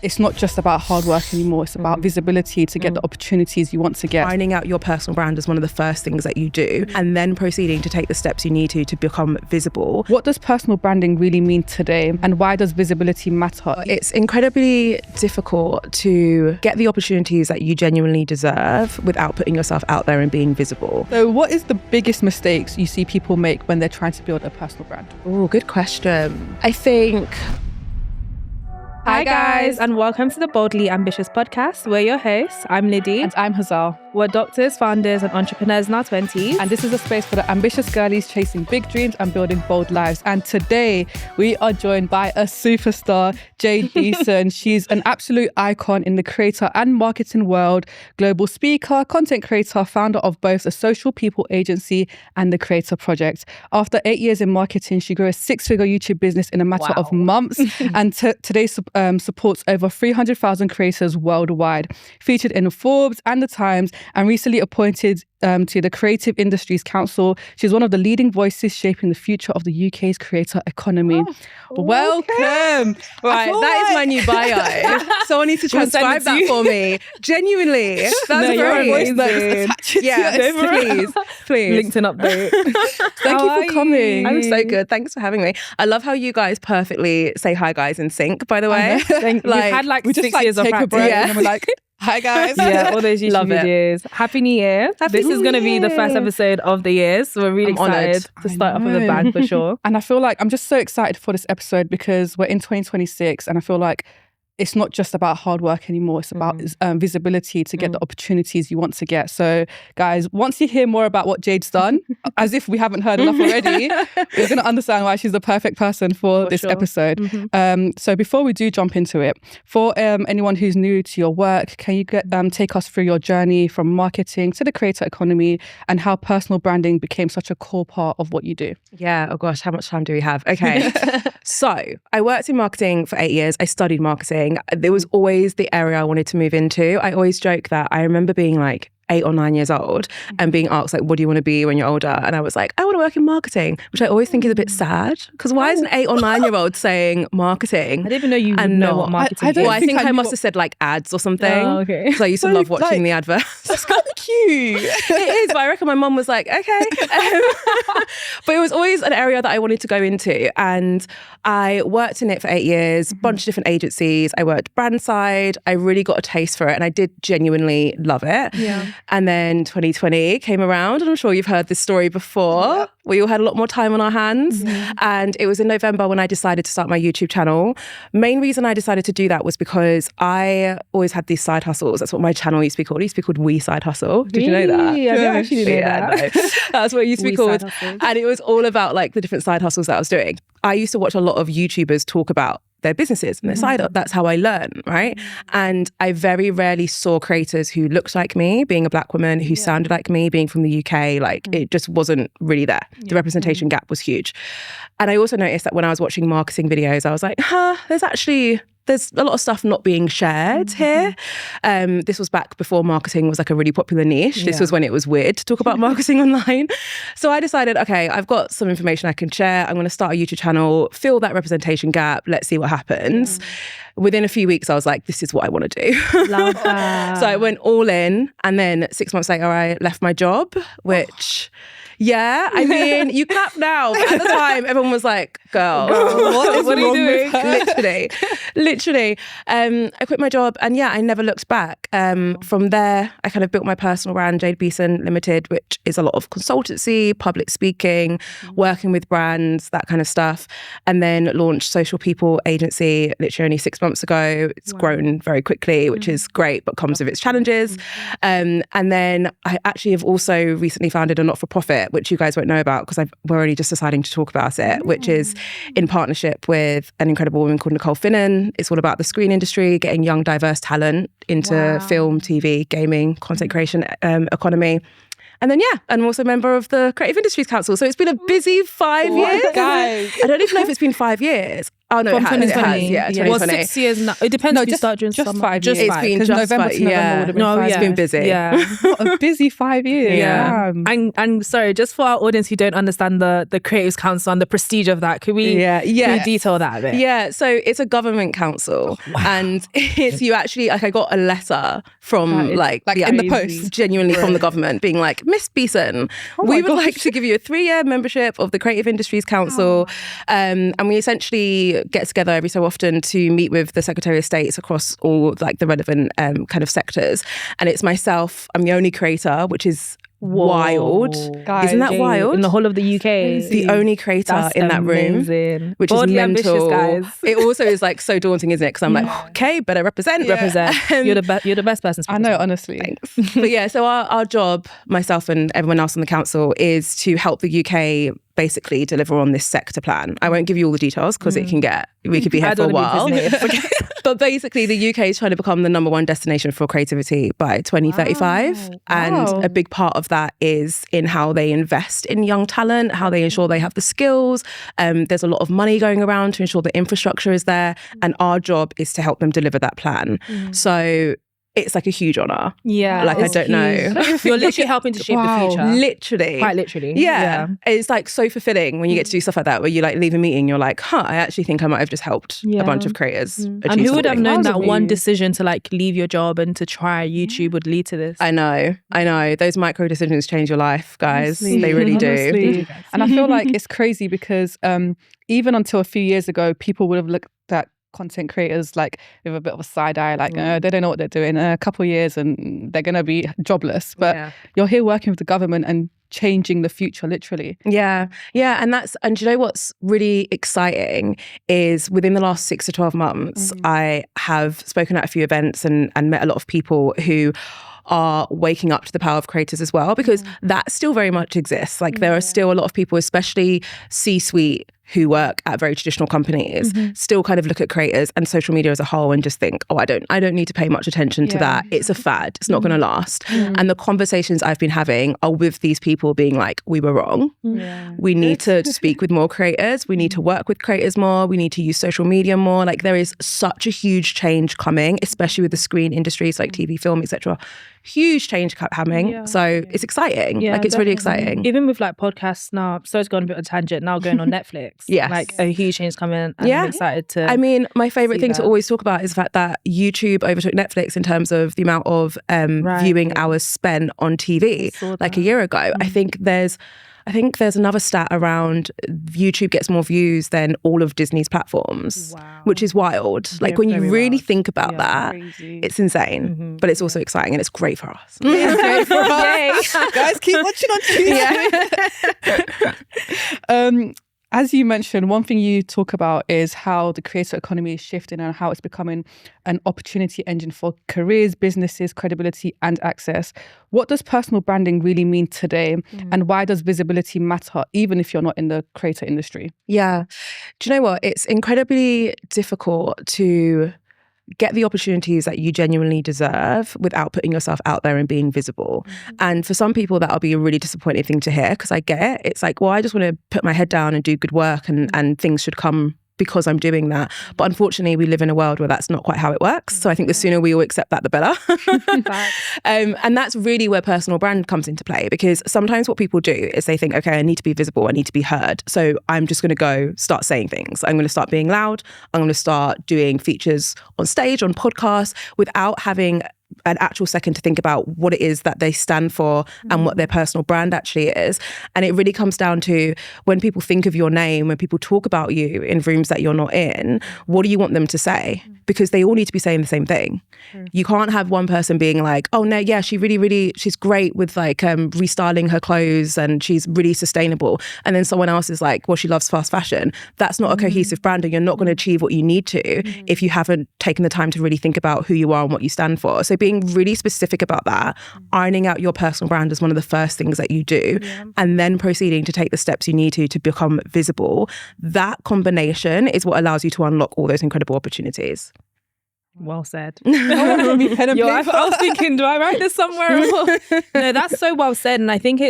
It's not just about hard work anymore. It's about visibility to get the opportunities you want to get. Finding out your personal brand is one of the first things that you do, and then proceeding to take the steps you need to become visible. What does personal branding really mean today, and why does visibility matter? It's incredibly difficult to get the opportunities that you genuinely deserve without putting yourself out there and being visible. So what is the biggest mistakes you see people make when they're trying to build a personal brand? Oh, good question. I think... Hi guys, and welcome to the Boldly Ambitious podcast. We're your hosts. I'm Liddy. And I'm Hazal. We're doctors, founders, and entrepreneurs in our 20s. And this is a space for the ambitious girlies chasing big dreams and building bold lives. And today we are joined by a superstar, Jade Beason. She's an absolute icon in the creator and marketing world, global speaker, content creator, founder of both the Social People Agency and the Creator Project. After 8 years in marketing, she grew a 6-figure YouTube business in a matter of months. And today supports over 300,000 creators worldwide, featured in Forbes and The Times, and recently appointed to the Creative Industries Council. She's one of the leading voices shaping the future of the UK's creator economy. Welcome. Right, that is my new bio. Someone needs to transcribe that for me. Genuinely. That's great. Yes, please. LinkedIn update. Thank you for coming. I'm so good. Thanks for having me. I love how you guys perfectly say hi guys in sync, by the way. We've had we just 6 years of take a practice. break and then we're like, hi guys. Yeah, all those YouTube Love it. videos. Happy New Year. This is going to be the first episode of the year, so we're really excited to start off with a bang for sure. And I feel like I'm just so excited for this episode because we're in 2026 and I feel like it's not just about hard work anymore. It's about visibility to get the opportunities you want to get. So guys, once you hear more about what Jade's done, as if we haven't heard enough already, you're going to understand why she's the perfect person for this episode. So before we do jump into it, for anyone who's new to your work, can you take us through your journey from marketing to the creator economy and how personal branding became such a core part of what you do? Yeah, oh gosh, how much time do we have? Okay. So I worked in marketing for 8 years. I studied marketing. There was always the area I wanted to move into. I always joke that I remember being like 8 or 9 years old and being asked like, what do you want to be when you're older? And I was like, I want to work in marketing, which I always think is a bit sad because why is an 8 or 9 year old saying marketing? I didn't even know you know what marketing is. Well, I think I must have said like ads or something. Oh, okay. Because I used to love watching the adverts. That's kind of cute. It is, but I reckon my mum was like, okay. But it was always an area that I wanted to go into. And I worked in it for 8 years, bunch of different agencies. I worked brand side. I really got a taste for it and I did genuinely love it. Yeah. And then 2020 came around, and I'm sure you've heard this story before. Yeah. We all had a lot more time on our hands. And it was in November when I decided to start my YouTube channel. Main reason I decided to do that was because I always had these side hustles. That's what my channel used to be called. It used to be called We Side Hustle. Did you know that? Yeah, I never actually knew that. No. That's what it used to be called. Side And it was all about like the different side hustles that I was doing. I used to watch a lot of YouTubers talk about their businesses and their side up. That's how I learn, right? And I very rarely saw creators who looked like me, being a Black woman, who sounded like me, being from the UK. Like it just wasn't really there. The representation gap was huge. And I also noticed that when I was watching marketing videos, I was like, there's a lot of stuff not being shared here. This was back before marketing was like a really popular niche. This was when it was weird to talk about marketing online. So I decided, okay, I've got some information I can share. I'm going to start a YouTube channel, fill that representation gap. Let's see what happens. Within a few weeks, I was like, this is what I want to do. Love that. So I went all in. And then 6 months later, I left my job, which... Yeah, I mean, you clap now. But at the time, everyone was like, girl, what are you doing? Literally. I quit my job and I never looked back. From there, I kind of built my personal brand, Jade Beason Limited, which is a lot of consultancy, public speaking, working with brands, that kind of stuff. And then launched Social People Agency literally only 6 months ago. It's grown very quickly, which is great, but comes with its challenges. And then I actually have also recently founded a not-for-profit, which you guys won't know about because we're only just deciding to talk about it, which is in partnership with an incredible woman called Nicole Finnan. It's all about the screen industry, getting young, diverse talent into film, TV, gaming, content creation economy. And then, I'm also a member of the Creative Industries Council. So it's been a busy 5 years. Guys. I don't even know if it's been 5 years. Oh no, From it has. 2020. Yeah, 2020. Well, 6 years now. It depends if you start during just summer. 5 Just years. It's been Because just November to November would have been 5 It's been busy. Yeah. What a busy 5 years. Yeah. Damn. And sorry, just for our audience who don't understand the Creatives Council and the prestige of that, could we detail that a bit? Yeah, so it's a government council, and it's you actually like I got a letter from like in the post, genuinely from the government, being like, Miss Beason, we would like to give you a 3-year membership of the Creative Industries Council, and we essentially get together every so often to meet with the Secretary of States across all like the relevant kind of sectors, and it's myself. I'm the only creator, which is wild. Guys, Isn't that wild? In the whole of the UK. The only creator in that room, which is mental. Guys. It also is like so daunting, isn't it? Because I'm like, okay, better represent. You're the best person to I know, honestly. Thanks. But yeah, so our job, myself and everyone else on the council, is to help the UK basically deliver on this sector plan. I won't give you all the details because we could be here for a while. But basically the UK is trying to become the #1 destination for creativity by 2035. Wow. And a big part of that is in how they invest in young talent, how they ensure they have the skills. There's a lot of money going around to ensure the infrastructure is there. And our job is to help them deliver that plan. So it's like a huge honor. Yeah. Like, I don't know. You're literally helping to shape the future. Literally. Quite literally. Yeah. It's like so fulfilling when you get to do stuff like that, where you like leave a meeting, you're like, I actually think I might have just helped a bunch of creators. And who would have known that one decision to like leave your job and to try YouTube would lead to this? I know. Those micro decisions change your life, guys. Honestly, they really do. And I feel like it's crazy because even until a few years ago, people would have looked at content creators like with a bit of a side eye, like they don't know what they're doing. A couple of years and they're gonna be jobless. But you're here working with the government and changing the future, literally. Yeah. And do you know what's really exciting is within the last 6 to 12 months, I have spoken at a few events and met a lot of people who are waking up to the power of creators as well, because that still very much exists. Like there are still a lot of people, especially C-suite, who work at very traditional companies, still kind of look at creators and social media as a whole and just think, I don't need to pay much attention to that. It's a fad. It's not going to last. And the conversations I've been having are with these people being like, we were wrong. We need to speak with more creators. We need to work with creators more. We need to use social media more. Like there is such a huge change coming, especially with the screen industries like TV, film, etc. Huge change happening. So it's exciting. Like it's really exciting. Even with like podcasts now, so it's gone a bit of a tangent, now going on Netflix. Yes. Like a huge change coming, and I'm excited to. I mean, my favorite thing to always talk about is the fact that YouTube overtook Netflix in terms of the amount of viewing hours spent on TV like a year ago. I think there's another stat around YouTube gets more views than all of Disney's platforms, which is wild. Like when you really think about that, it's insane, but it's also exciting and it's great for us. It's great for us. Guys, keep watching on Tuesday. As you mentioned, one thing you talk about is how the creator economy is shifting and how it's becoming an opportunity engine for careers, businesses, credibility, and access. What does personal branding really mean today? And why does visibility matter, even if you're not in the creator industry? Yeah. Do you know what? It's incredibly difficult to get the opportunities that you genuinely deserve without putting yourself out there and being visible. And for some people, that'll be a really disappointing thing to hear, because I get it. It's like, well, I just want to put my head down and do good work and things should come because I'm doing that. But unfortunately, we live in a world where that's not quite how it works. So I think the sooner we all accept that, the better. And that's really where personal brand comes into play, because sometimes what people do is they think, okay, I need to be visible, I need to be heard. So I'm just going to go start saying things. I'm going to start being loud. I'm going to start doing features on stage, on podcasts, without having an actual second to think about what it is that they stand for and what their personal brand actually is. And it really comes down to when people think of your name, when people talk about you in rooms that you're not in, what do you want them to say? Because they all need to be saying the same thing. You can't have one person being like, oh no, yeah, she's great with like restyling her clothes and she's really sustainable. And then someone else is like, well, she loves fast fashion. That's not a cohesive brand, and you're not going to achieve what you need to if you haven't taken the time to really think about who you are and what you stand for. So being really specific about that, ironing out your personal brand is one of the first things that you do, and then proceeding to take the steps you need to become visible. That combination is what allows you to unlock all those incredible opportunities. Well said. I was thinking, do I write this somewhere? No, that's so well said. And I think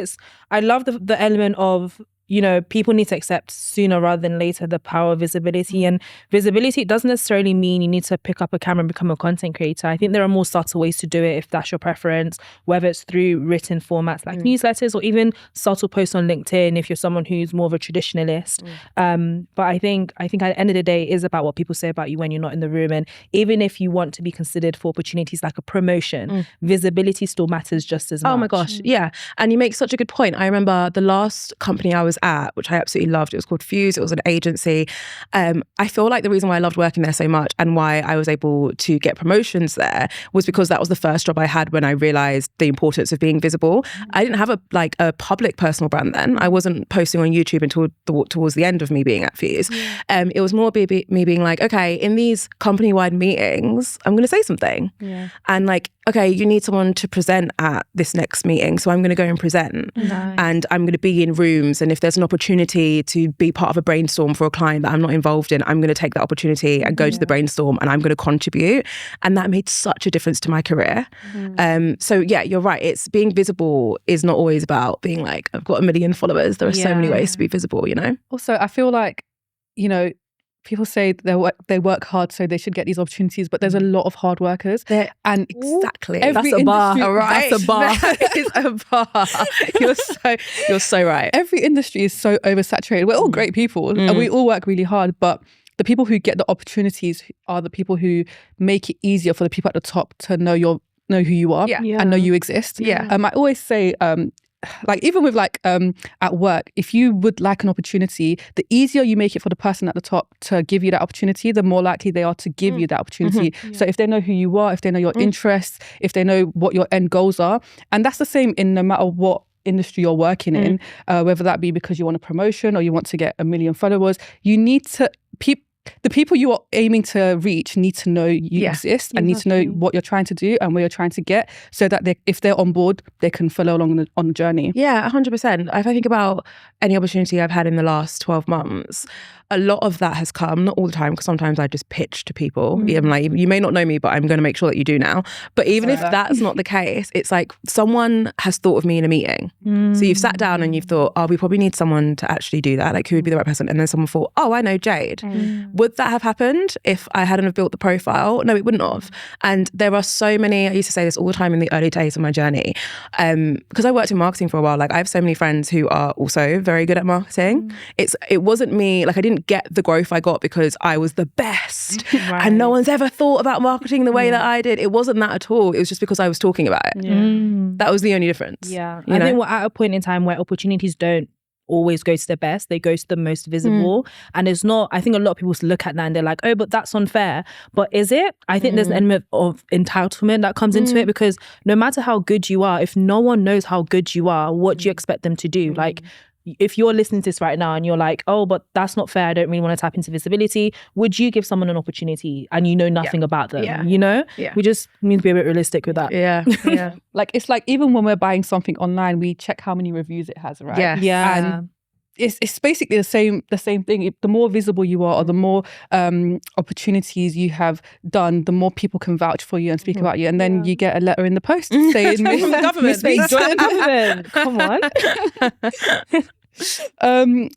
I love the element of you know, people need to accept sooner rather than later the power of visibility. And visibility doesn't necessarily mean you need to pick up a camera and become a content creator. I think there are more subtle ways to do it if that's your preference, whether it's through written formats like newsletters or even subtle posts on LinkedIn if you're someone who's more of a traditionalist. But I think at the end of the day, it is about what people say about you when you're not in the room. And even if you want to be considered for opportunities like a promotion, visibility still matters just as much. Oh my gosh, yeah. And you make such a good point. I remember the last company I was at, which I absolutely loved, it was called Fuse. It was an agency. I feel like the reason why I loved working there so much and why I was able to get promotions there was because that was the first job I had when I realized the importance of being visible. I didn't have a public personal brand then. I wasn't posting on YouTube until towards the end of me being at Fuse. It was more me being like, okay, in these company-wide meetings, I'm going to say something. And like, okay, you need someone to present at this next meeting, so I'm going to go and present. And I'm going to be in rooms, and if there's an opportunity to be part of a brainstorm for a client that I'm not involved in, I'm going to take that opportunity and go to the brainstorm, and I'm going to contribute. And that made such a difference to my career. So yeah, you're right. It's being visible is not always about being like, I've got 1 million followers. There are so many ways to be visible, you know? Also, I feel like, you know, people say they work hard, so they should get these opportunities, but there's a lot of hard workers. And exactly. That's a bar. All right. That's a bar. That is a bar. You're so right. Every industry is so oversaturated. We're all great people and we all work really hard, but the people who get the opportunities are the people who make it easier for the people at the top to know who you are and know you exist. I always say, like even with like at work, if you would like an opportunity, the easier you make it for the person at the top to give you that opportunity, the more likely they are to give you that opportunity. So if they know who you are, if they know your interests, if they know what your end goals are, and that's the same in no matter what industry you're working in, whether that be because you want a promotion or you want to get 1 million followers, you need to the people you are aiming to reach need to know you exist and need to know what you're trying to do and where you're trying to get, so that if they're on board, they can follow along on the journey. Yeah, 100%. If I think about any opportunity I've had in the last 12 months, a lot of that has come, not all the time, because sometimes I just pitch to people. Even like, you may not know me, but I'm going to make sure that you do now. But even if that's not the case, it's like someone has thought of me in a meeting. So you've sat down and you've thought, oh, we probably need someone to actually do that. Like, who would be the right person? And then someone thought, oh, I know Jade. Would that have happened if I hadn't have built the profile? No, it wouldn't have. And there are so many, I used to say this all the time in the early days of my journey, because I worked in marketing for a while. Like, I have so many friends who are also very good at marketing. It wasn't me, like I didn't get the growth I got because I was the best and no one's ever thought about marketing the way that I did. It wasn't that at all. It was just because I was talking about it. That was the only difference. I think we're at a point in time where opportunities don't always go to the best, they go to the most visible. And it's not, I think a lot of people look at that and they're like, oh, but that's unfair. But is it? I think there's an element of entitlement that comes into it, because no matter how good you are, if no one knows how good you are, what do you expect them to do? Like, if you're listening to this right now and you're like, oh, but that's not fair, I don't really want to tap into visibility, would you give someone an opportunity and you know nothing about them? You know? We just need to be a bit realistic with that. Like, it's like, even when we're buying something online, we check how many reviews it has, right? And it's basically the same thing. The more visible you are, or the more opportunities you have done, the more people can vouch for you and speak about you. And then you get a letter in the post saying, from the government. Join the government. Come on.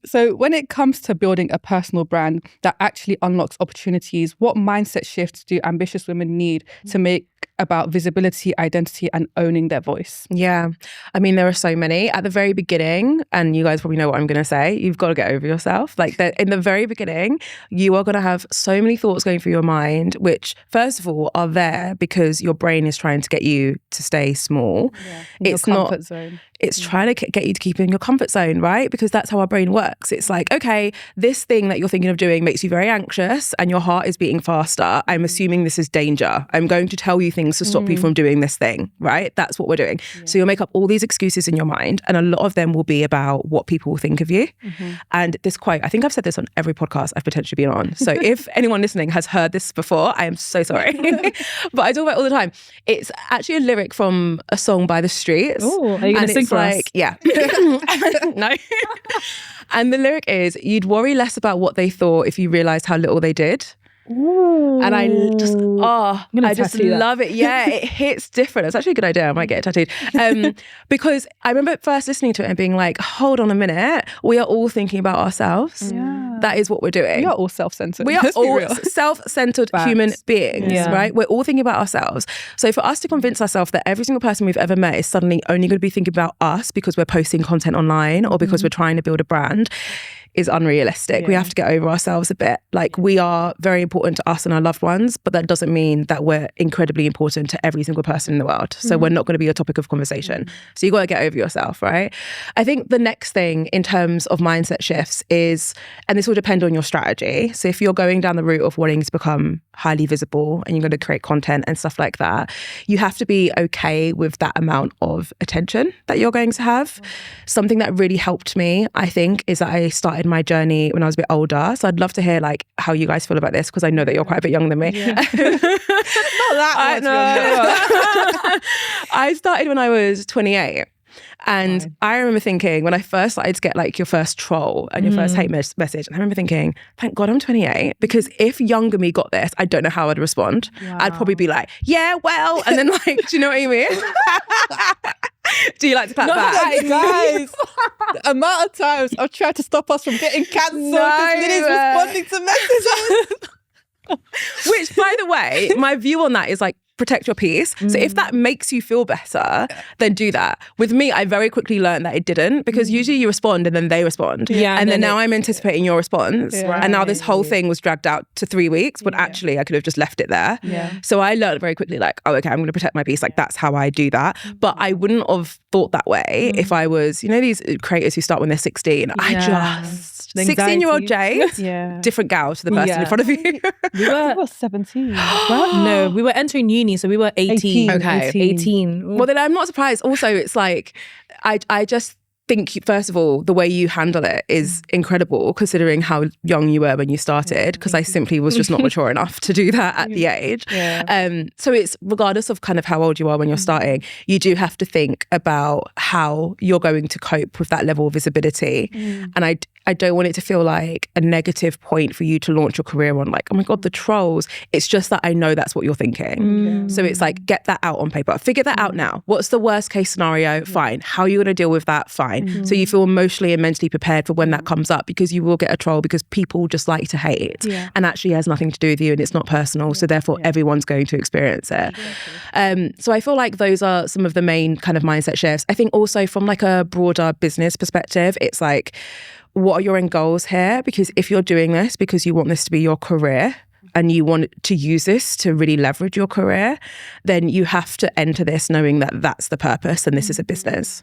So when it comes to building a personal brand that actually unlocks opportunities, what mindset shifts do ambitious women need to make about visibility, identity, and owning their voice? Yeah. I mean, there are so many. At the very beginning, and you guys probably know what I'm going to say, you've got to get over yourself. Like, in the very beginning, you are going to have so many thoughts going through your mind, which, first of all, are there because your brain is trying to get you to stay small. It's your comfort zone. It's trying to get you to keep in your comfort zone, right? Because that's how our brain works. It's like, okay, this thing that you're thinking of doing makes you very anxious and your heart is beating faster. I'm assuming this is danger. I'm going to tell you things to stop you from doing this thing, right? That's what we're doing. So you'll make up all these excuses in your mind, and a lot of them will be about what people will think of you. And this quote, I think I've said this on every podcast I've potentially been on. So if anyone listening has heard this before, I am so sorry. But I talk about it all the time. It's actually a lyric from a song by The Streets. Oh, are you going to sing for us? Yeah. No. And the lyric is, you'd worry less about what they thought if you realised how little they did. And I just, I just tattoo that. love it. Yeah, it hits different. It's actually a good idea. I might get it tattooed. Because I remember first listening to it and being like, hold on a minute. We are all thinking about ourselves. Yeah. That is what we're doing. We are all self-centered. We are Let's be all real. self-centered Facts. human beings, Yeah. right? We're all thinking about ourselves. So for us to convince ourselves that every single person we've ever met is suddenly only going to be thinking about us because we're posting content online or because we're trying to build a brand is unrealistic. We have to get over ourselves a bit. Like, we are very important to us and our loved ones, but that doesn't mean that we're incredibly important to every single person in the world. So we're not going to be a topic of conversation. So you got to get over yourself, right? I think the next thing in terms of mindset shifts is, and this will depend on your strategy. So if you're going down the route of wanting to become highly visible and you're going to create content and stuff like that, you have to be okay with that amount of attention that you're going to have. Something that really helped me, I think, is that I started my journey when I was a bit older. So I'd love to hear like how you guys feel about this, because I know that you're quite a bit younger than me. Yeah. Not that much younger. I started when I was 28. And I remember thinking, when I first started to get like your first troll and your first hate message, and I remember thinking, thank God I'm 28, because if younger me got this, I don't know how I'd respond. Wow. I'd probably be like, yeah, well, and then like, do you know what I mean? Do you like to clap back? Guys, the amount of times I've tried to stop us from getting cancelled because Lily's responding to messages. Which, by the way, my view on that is like, protect your peace. So if that makes you feel better, then do that. With me, I very quickly learned that it didn't, because usually you respond and then they respond. Yeah, and then now I'm anticipating your response. Yeah. And now this whole thing was dragged out to 3 weeks, but actually I could have just left it there. Yeah. So I learned very quickly, like, oh, okay, I'm going to protect my peace. Like, that's how I do that. But I wouldn't have thought that way if I was, you know, these creators who start when they're 16. I just, The 16-year-old Jade, Yeah. different gal to the person in front of you. We I were was 17. no, we were entering uni, so we were 18. 18. Okay. 18. Well, then I'm not surprised. Also, it's like, I just think, first of all, the way you handle it is incredible, considering how young you were when you started, because I simply was just not mature enough to do that at the age. Yeah. So it's, regardless of kind of how old you are when you're starting, you do have to think about how you're going to cope with that level of visibility. And I don't want it to feel like a negative point for you to launch your career on, like, oh my God, the trolls. It's just that I know that's what you're thinking. So it's like, get that out on paper. Figure that out now. What's the worst case scenario? Fine. How are you going to deal with that? Fine. So you feel emotionally and mentally prepared for when that comes up, because you will get a troll, because people just like to hate. And actually has nothing to do with you, and it's not personal. So therefore everyone's going to experience it. So I feel like those are some of the main kind of mindset shifts. I think also from like a broader business perspective, it's like, what are your end goals here? Because if you're doing this because you want this to be your career and you want to use this to really leverage your career, then you have to enter this knowing that that's the purpose and this is a business.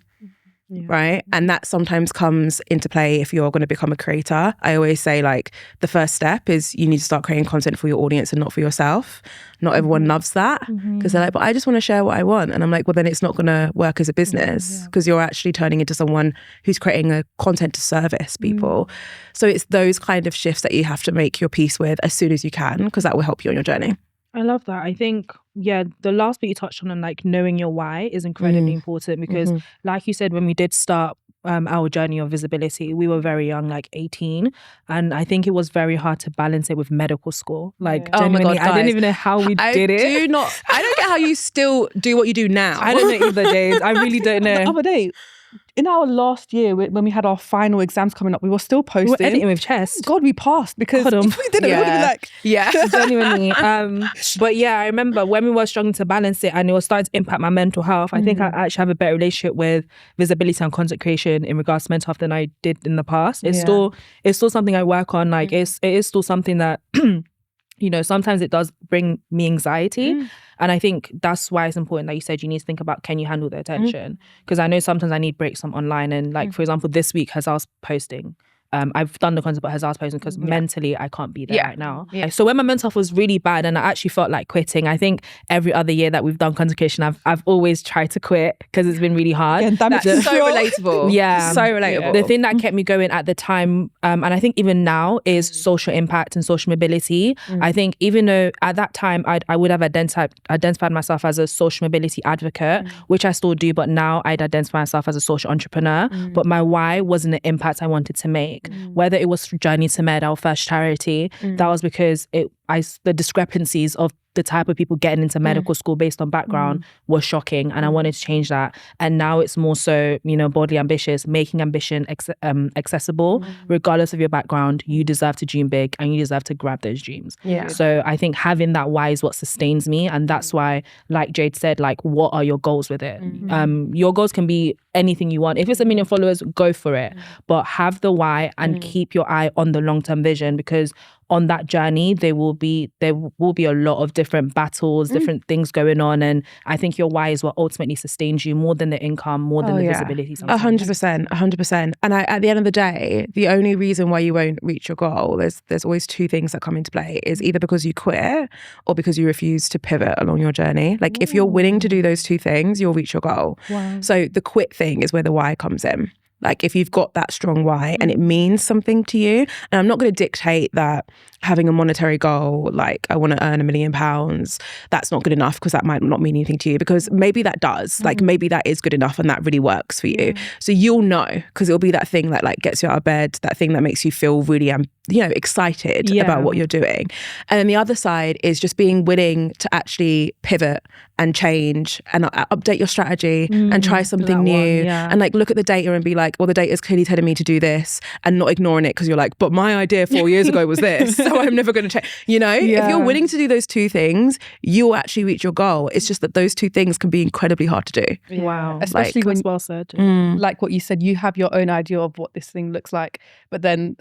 Right? And that sometimes comes into play if you're going to become a creator. I always say, like, the first step is you need to start creating content for your audience and not for yourself. Not everyone loves that, because they're like, but I just want to share what I want. And I'm like, well, then it's not going to work as a business, because you're actually turning into someone who's creating a content to service people. So it's those kind of shifts that you have to make your peace with as soon as you can, because that will help you on your journey. I love that. I think, the last bit you touched on, and like knowing your why, is incredibly important, because like you said, when we did start our journey of visibility, we were very young, like 18. And I think it was very hard to balance it with medical school. Like, genuinely, I didn't even know how we did it. I don't get how you still do what you do now. I don't know either, Jade. I really don't know. The other day, in our last year, when we had our final exams coming up, we were still posting. We were editing with chest. God, we passed, because if we didn't, we would have been like... Genuinely. But yeah, I remember when we were struggling to balance it and it was starting to impact my mental health. I think I actually have a better relationship with visibility and content creation in regards to mental health than I did in the past. It's still something I work on. Like, it is still something that you know, sometimes it does bring me anxiety. And I think that's why it's important that you said you need to think about, can you handle the attention? Because I know sometimes I need breaks from online. And like, for example, this week, Hazar's posting. I've done the content, but Hazar's posting because mentally I can't be there right now. So when my mental health was really bad and I actually felt like quitting, I think every other year that we've done content creation, I've always tried to quit because it's been really hard. That's so relatable. Yeah. So relatable. The thing that kept me going at the time, and I think even now, is social impact and social mobility. I think even though at that time I would have identified myself as a social mobility advocate, which I still do, but now I'd identify myself as a social entrepreneur. But my why wasn't the impact I wanted to make. make. Whether it was Journey to Med, our first charity, that was because the discrepancies of the type of people getting into medical school based on background was shocking, and I wanted to change that. And now it's more so, boldly ambitious, making ambition accessible. Regardless of your background, you deserve to dream big and you deserve to grab those dreams. So I think having that why is what sustains me, and that's why, like Jade said, like, what are your goals with it? Your goals can be anything you want. If it's 1 million followers, go for it, but have the why and keep your eye on the long-term vision, because on that journey there will be a lot of different battles, different things going on, and I think your why is what ultimately sustains you more than the income, more than the visibility. 100%. And at the end of the day, the only reason why you won't reach your goal, there's always two things that come into play, is either because you quit or because you refuse to pivot along your journey. Like, if you're willing to do those two things, you'll reach your goal. So the quit thing is where the why comes in. Like, if you've got that strong why and it means something to you, and I'm not going to dictate that having a monetary goal, like I want to earn £1 million, that's not good enough, because that might not mean anything to you, because maybe that does, like maybe that is good enough and that really works for you. So you'll know, because it'll be that thing that like gets you out of bed, that thing that makes you feel really excited about what you're doing. And then the other side is just being willing to actually pivot and change and update your strategy and try something new and like look at the data and be like, well, the data is clearly telling me to do this, and not ignoring it because you're like, but my idea 4 years ago was this, so I'm never going to change. If you're willing to do those two things, you'll actually reach your goal. It's just that those two things can be incredibly hard to do. Wow. Especially when, well said. Like what you said, you have your own idea of what this thing looks like, but then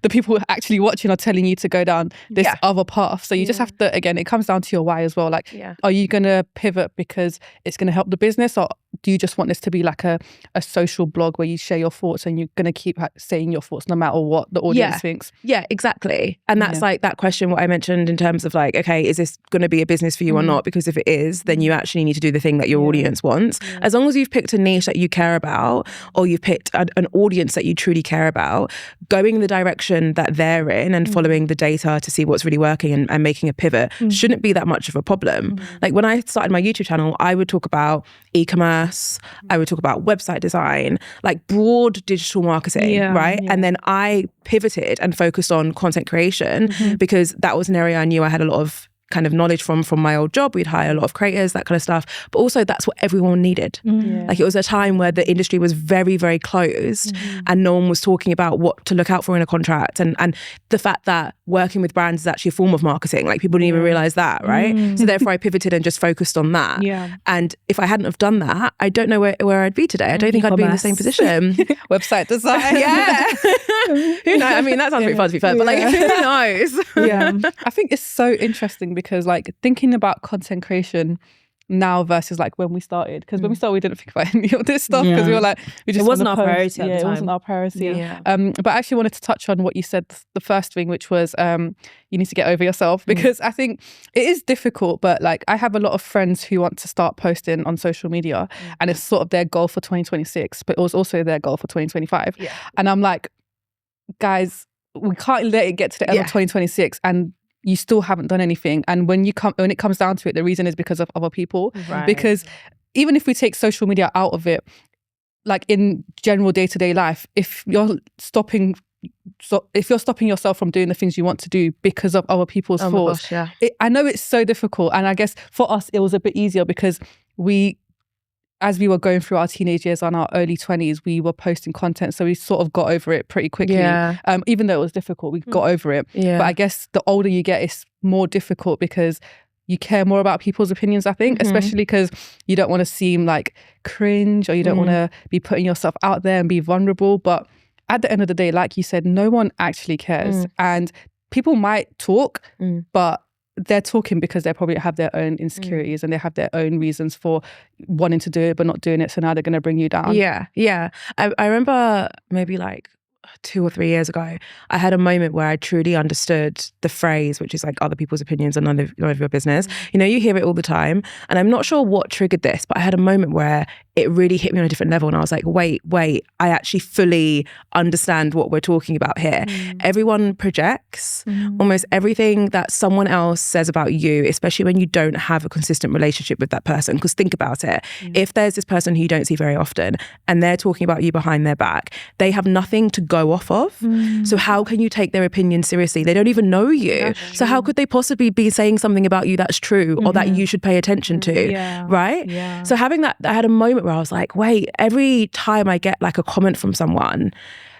the people actually watching are telling you to go down this other path. So you just have to, again, it comes down to your why as well. Like, are you going to pivot because it's going to help the business, or do you just want this to be like a social blog where you share your thoughts and you're going to keep saying your thoughts no matter what the audience thinks? Yeah, exactly. And that's like that question, what I mentioned in terms of like, okay, is this going to be a business for you or not? Because if it is, then you actually need to do the thing that your audience wants. As long as you've picked a niche that you care about, or you've picked an audience that you truly care about, going in the direction that they're in and following the data to see what's really working and making a pivot shouldn't be that much of a problem. Like, when I started my YouTube channel, I would talk about e-commerce, I would talk about website design, like broad digital marketing, right? And then I pivoted and focused on content creation because that was an area I knew I had a lot of kind of knowledge from my old job. We'd hire a lot of creators, that kind of stuff. But also that's what everyone needed. Like, it was a time where the industry was very, very closed and no one was talking about what to look out for in a contract. And the fact that working with brands is actually a form of marketing. Like, people didn't even realize that, right? So therefore I pivoted and just focused on that. And if I hadn't have done that, I don't know where I'd be today. I don't think I'd be in the same position. Website design. Who knows? I mean, that sounds pretty fun to be fair, but like, who knows? I think it's so interesting because, like, thinking about content creation now versus like when we started, because when we started we didn't think about any of this stuff because we were like, we just it wasn't our priority at the time. It wasn't our priority. But I actually wanted to touch on what you said, the first thing, which was you need to get over yourself, because I think it is difficult, but like, I have a lot of friends who want to start posting on social media and it's sort of their goal for 2026, but it was also their goal for 2025. And I'm like, guys, we can't let it get to the end of 2026 and you still haven't done anything. And when it comes down to it, the reason is because of other people. Because even if we take social media out of it, like in general day-to-day life, if you're stopping yourself from doing the things you want to do because of other people's thoughts, I know it's so difficult. And I guess for us, it was a bit easier because as we were going through our teenage years and our early 20s, we were posting content. So we sort of got over it pretty quickly. Even though it was difficult, we got over it. But I guess the older you get, it's more difficult because you care more about people's opinions, I think, especially because you don't want to seem like cringe, or you don't want to be putting yourself out there and be vulnerable. But at the end of the day, like you said, no one actually cares. And people might talk, but they're talking because they probably have their own insecurities and they have their own reasons for wanting to do it but not doing it. So now they're going to bring you down. I remember maybe like 2 or 3 years ago, I had a moment where I truly understood the phrase, which is like, other people's opinions are none of your business. You know, you hear it all the time. And I'm not sure what triggered this, but I had a moment where it really hit me on a different level. And I was like, wait, I actually fully understand what we're talking about here. Everyone projects almost everything that someone else says about you, especially when you don't have a consistent relationship with that person. Because think about it. If there's this person who you don't see very often and they're talking about you behind their back, they have nothing to go off of. So how can you take their opinion seriously? They don't even know you. So how could they possibly be saying something about you that's true or that you should pay attention to? Right? So having that, I had a moment where I was like, wait, every time I get like a comment from someone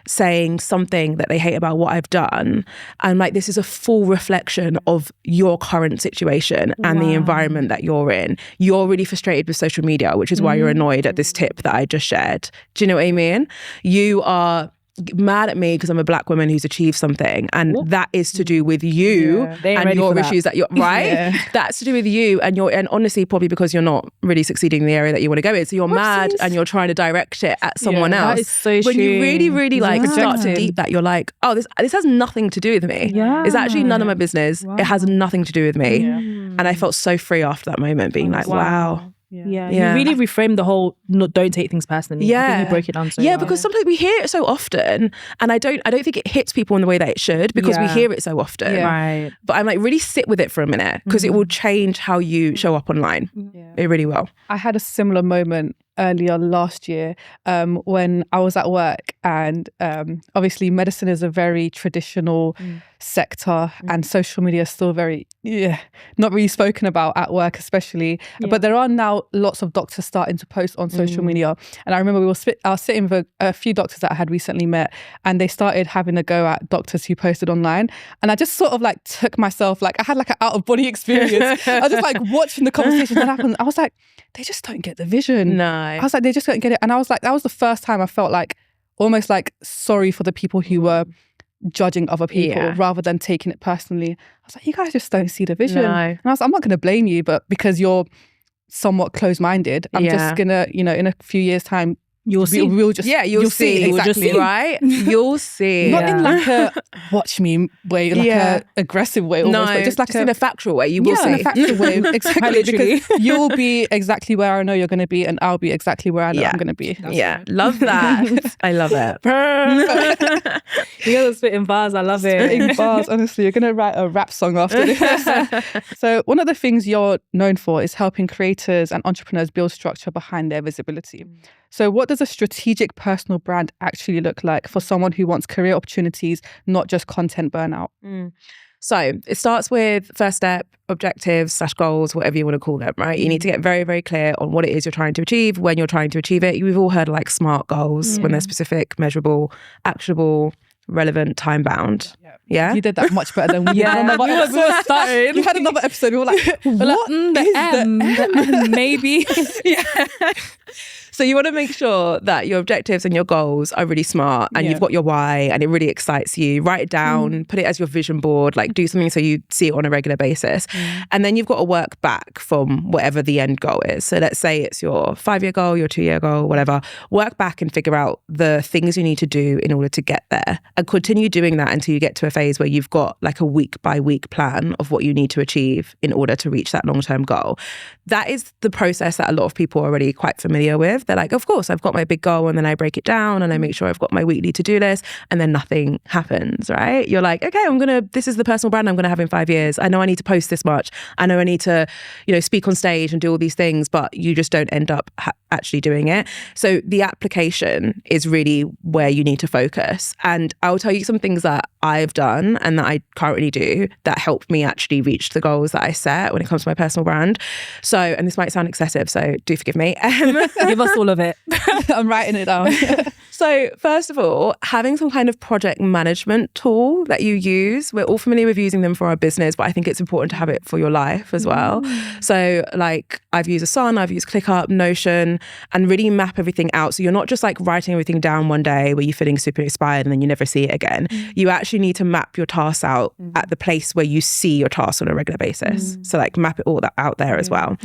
saying something that they hate about what I've done, I'm like, this is a full reflection of your current situation and the environment that you're in. You're really frustrated with social media, which is why you're annoyed at this tip that I just shared. Do you know what I mean? You are mad at me because I'm a Black woman who's achieved something, and that is to do with you and your issues that you're right. That's to do with you and honestly probably because you're not really succeeding in the area that you want to go in. So you're mad and you're trying to direct it at someone else. That is so when you really like start to deep that, you're like, oh, this has nothing to do with me. It's actually none of my business. It has nothing to do with me. And I felt so free after that moment, being like, wow. You really reframe the whole don't take things personally. I think you broke it down so well. Because sometimes we hear it so often, and I don't think it hits people in the way that it should because we hear it so often. Right. But I'm like, really sit with it for a minute because it will change how you show up online. It really will. I had a similar moment earlier last year when I was at work, and obviously medicine is a very traditional sector, and social media is still very not really spoken about at work especially, but there are now lots of doctors starting to post on social media. And I remember I was sitting with a few doctors that I had recently met, and they started having a go at doctors who posted online, and I just sort of like took myself, like I had like an out of body experience. I was just like watching the conversation that happened. I was like, they just don't get the vision. No. I was like, they just don't get it. And I was like, that was the first time I felt like almost like sorry for the people who were judging other people rather than taking it personally. I was like, you guys just don't see the vision. No. And I was like, I'm not going to blame you, but because you're somewhat closed-minded, I'm just going to, in a few years' time, you'll see. You'll see. Exactly. Right? You'll see. Not in like a watch me way, like a aggressive way almost, but just like in a factual way. You will see. in a factual way. Exactly. Because you'll be exactly where I know you're going to be, and I'll be exactly where I know I'm going to be. Love that. I love it. You guys are spitting bars. I love it. Spitting bars, honestly. You're going to write a rap song after this. So one of the things you're known for is helping creators and entrepreneurs build structure behind their visibility. So what does a strategic personal brand actually look like for someone who wants career opportunities, not just content burnout? So it starts with first step, objectives / goals, whatever you want to call them, right? You need to get very, very clear on what it is you're trying to achieve, when you're trying to achieve it. We've all heard of like SMART goals when they're specific, measurable, actionable, relevant, time bound. Yeah. You did that much better than we did. We were starting. You had another episode. We were like, what is the M? Maybe. So you want to make sure that your objectives and your goals are really smart, and you've got your why and it really excites you. Write it down, put it as your vision board, like do something so you see it on a regular basis. And then you've got to work back from whatever the end goal is. So let's say it's your 5-year goal, your 2-year goal, whatever. Work back and figure out the things you need to do in order to get there, and continue doing that until you get to a phase where you've got like a week by week plan of what you need to achieve in order to reach that long-term goal. That is the process that a lot of people are already quite familiar with. They're like, of course, I've got my big goal, and then I break it down and I make sure I've got my weekly to-do list, and then nothing happens, right? You're like, okay, this is the personal brand I'm going to have in 5 years. I know I need to post this much. I know I need to, speak on stage and do all these things, but you just don't end up actually doing it. So the application is really where you need to focus. And I'll tell you some things that I've done and that I currently do that help me actually reach the goals that I set when it comes to my personal brand. So, and this might sound excessive, so do forgive me. Give us all of it. I'm writing it down. So first of all, having some kind of project management tool that you use. We're all familiar with using them for our business, but I think it's important to have it for your life as well. So like I've used Asana, I've used ClickUp, Notion, and really map everything out. So you're not just like writing everything down one day where you're feeling super inspired and then you never see it again. You actually need to map your tasks out at the place where you see your tasks on a regular basis. So like map it all out there as well.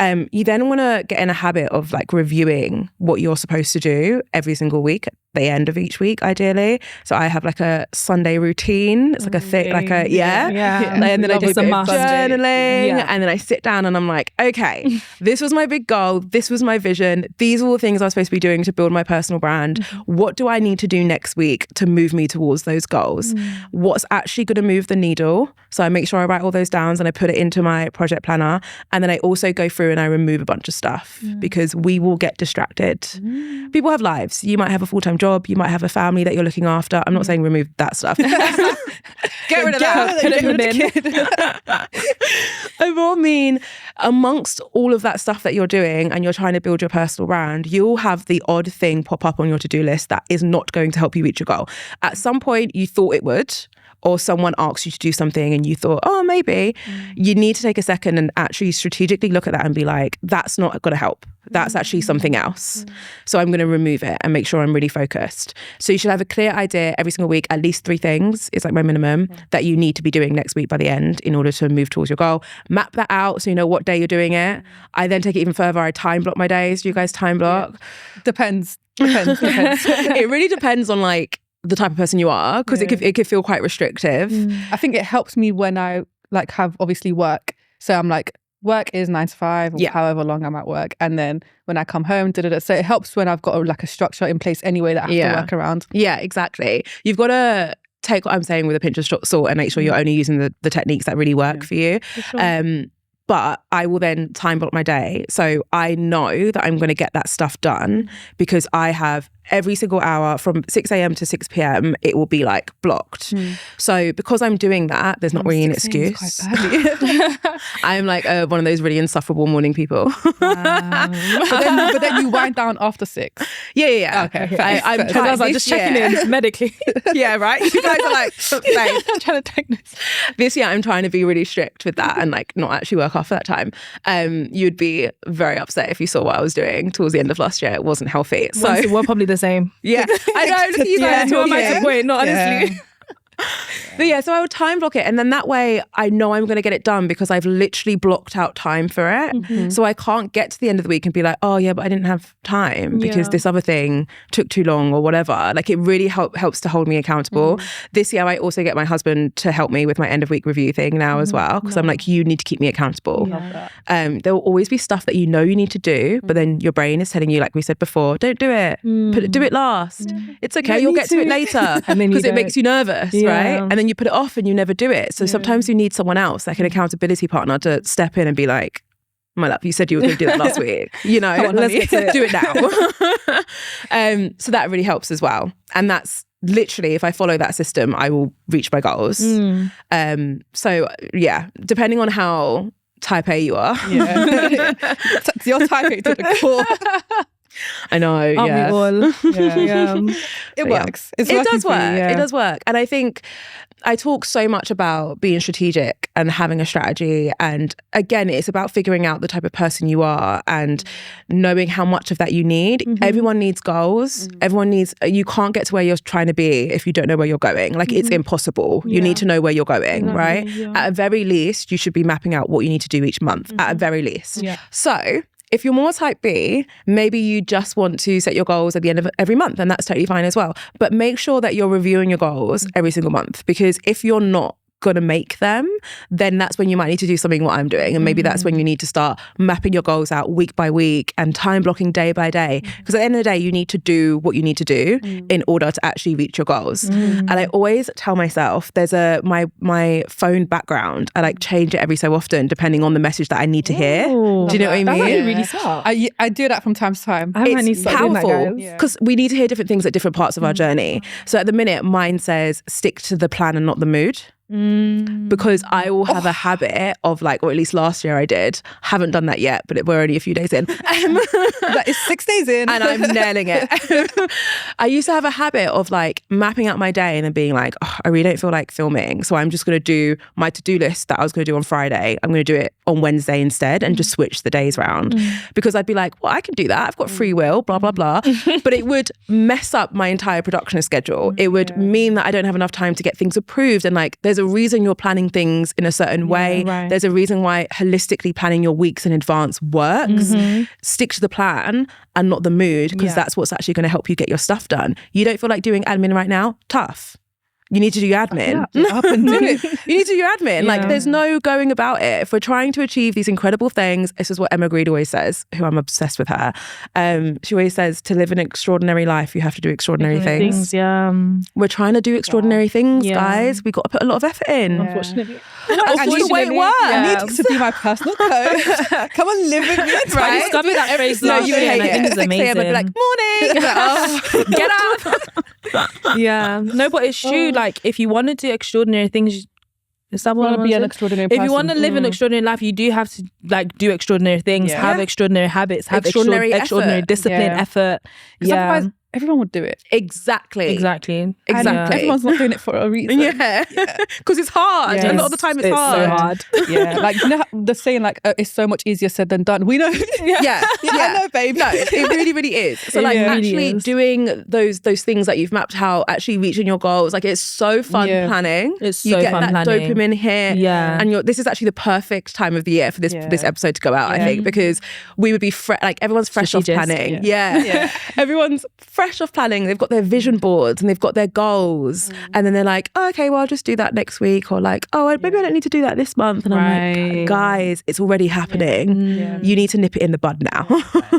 You then want to get in a habit of like reviewing what you're supposed to do every single week. the end of each week, ideally. So I have like a Sunday routine. It's like a thick, like a, and then I do a bit of journaling, and then I sit down and I'm like, okay, this was my big goal. This was my vision. These are all the things I was supposed to be doing to build my personal brand. What do I need to do next week to move me towards those goals? What's actually going to move the needle? So I make sure I write all those down and I put it into my project planner. And then I also go through and I remove a bunch of stuff because we will get distracted. People have lives. You might have a full-time job. You might have a family that you're looking after. I'm not saying remove that stuff. Get rid of that. Put it in the bin. I more mean, amongst all of that stuff that you're doing and you're trying to build your personal brand, you'll have the odd thing pop up on your to-do list that is not going to help you reach your goal. At some point, you thought it would, or someone asked you to do something and you thought, oh, maybe. You need to take a second and actually strategically look at that and be like, that's not going to help. That's actually something else. So I'm going to remove it and make sure I'm really focused. So you should have a clear idea every single week, at least 3 things is like my minimum that you need to be doing next week by the end in order to move towards your goal. Map that out so you know what day you're doing it. I then take it even further. I time block my days. Do you guys time block? Depends. It really depends on like the type of person you are, because it could feel quite restrictive. I think it helps me when I like have obviously work. So I'm like, work is 9 to 5 or however long I'm at work, and then when I come home, so it helps when I've got like a structure in place anyway that I have to work around. Yeah, exactly. You've got to take what I'm saying with a pinch of salt and make sure you're only using the techniques that really work for you. For sure. But I will then time block my day. So I know that I'm going to get that stuff done because I have every single hour from 6 a.m. to 6 p.m. it will be like blocked. So because I'm doing that, there's not really an excuse. I'm like one of those really insufferable morning people. But then you wind down after 6. Yeah. Okay. I'm just checking in medically. Yeah, right. You guys are like, babe, I'm trying to take this. This year I'm trying to be really strict with that and like not actually work after that time. You'd be very upset if you saw what I was doing towards the end of last year. It wasn't healthy. So we're probably the same. Yeah, I know. Look at you guys. Who am I to point? Not honestly. But yeah, so I would time block it, and then that way I know I'm going to get it done because I've literally blocked out time for it. So I can't get to the end of the week and be like, oh yeah, but I didn't have time because this other thing took too long or whatever. Like it really helps to hold me accountable. This year I also get my husband to help me with my end of week review thing now as well, because I'm like, you need to keep me accountable. There will always be stuff that you know you need to do, but then your brain is telling you, like we said before, don't do it. Do it last. It's okay, you'll get to it later because it makes you nervous, right? And then you put it off and you never do it. So sometimes you need someone else, like an accountability partner, to step in and be like, my love, you said you were going to do that last week. You know, let's get to it. Do it now. So that really helps as well. And that's literally, if I follow that system, I will reach my goals. So yeah, depending on how type A you are. You're type A to the core. I know. Aren't we all? It works. It does work. It does work. And I think I talk so much about being strategic and having a strategy. And again, it's about figuring out the type of person you are and knowing how much of that you need. Everyone needs goals. You can't get to where you're trying to be if you don't know where you're going. Like it's impossible. You need to know where you're going, right? At a very least, you should be mapping out what you need to do each month, at a very least. So if you're more type B, maybe you just want to set your goals at the end of every month, and that's totally fine as well. But make sure that you're reviewing your goals every single month, because if you're not going to make them, then that's when you might need to do something what I'm doing. And maybe that's when you need to start mapping your goals out week by week and time blocking day by day. Because at the end of the day, you need to do what you need to do in order to actually reach your goals. And I always tell myself, there's my phone background, I like change it every so often depending on the message that I need to hear. Do you know what I mean? That's actually really smart. I do that from time to time. It's powerful because we need to hear different things at different parts of our journey. So at the minute, mine says stick to the plan and not the mood. Because I will have a habit of like, or at least last year I did, haven't done that yet, but we're only a few days in. That is 6 days in. And I'm nailing it. I used to have a habit of like mapping out my day and then being like, oh, I really don't feel like filming. So I'm just going to do my to-do list that I was going to do on Friday. I'm going to do it on Wednesday instead and just switch the days around. Because I'd be like, well, I can do that. I've got free will, blah, blah, blah. But it would mess up my entire production schedule. It would mean that I don't have enough time to get things approved. And like, there's a reason you're planning things in a certain way. right. There's a reason why holistically planning your weeks in advance works. Stick to the plan and not the mood, because that's what's actually going to help you get your stuff done. You don't feel like doing admin right now? Tough. You need to do your admin. Up and do it. You need to do your admin. Like, there's no going about it. If we're trying to achieve these incredible things, this is what Emma Grede always says, who I'm obsessed with her. She always says, to live an extraordinary life, you have to do extraordinary things. We're trying to do extraordinary things, guys. We've got to put a lot of effort in. Unfortunately. That's just the way it works. I need to be my personal coach. Come on, live with me. I Right? discovered that phrase No, last you year, would and I hate think it. it's 6 a.m. I'd be like, morning. Get up. Yeah. No, but it's true. Like, if you want to do extraordinary things, is that what Want I to be an said? extraordinary If person. you want to live an extraordinary life, you do have to like do extraordinary things, have extraordinary habits, have Extraordinary extraordinary effort. discipline, effort. Otherwise, everyone would do it. Exactly. Exactly. And Exactly. everyone's not doing it for a reason. Yeah. Because it's hard. Yeah. A lot of the time it's so hard. hard. Yeah, like, you know how the saying, like, it's so much easier said than done. We know. Yeah. I know, babe. No, it really, really is. So like really actually is. doing those things that you've mapped out, actually reaching your goals, like it's so fun planning. It's you so get fun that planning. dopamine hit. Yeah. And this is actually the perfect time of the year for this episode to go out, I think, because we would be like everyone's fresh off Strategist. planning. Yeah. Everyone's fresh off planning. They've got their vision boards and they've got their goals. And then they're like, oh, okay, well, I'll just do that next week. Or like, oh, maybe I don't need to do that this month. And I'm like, guys, it's already happening. You need to nip it in the bud now.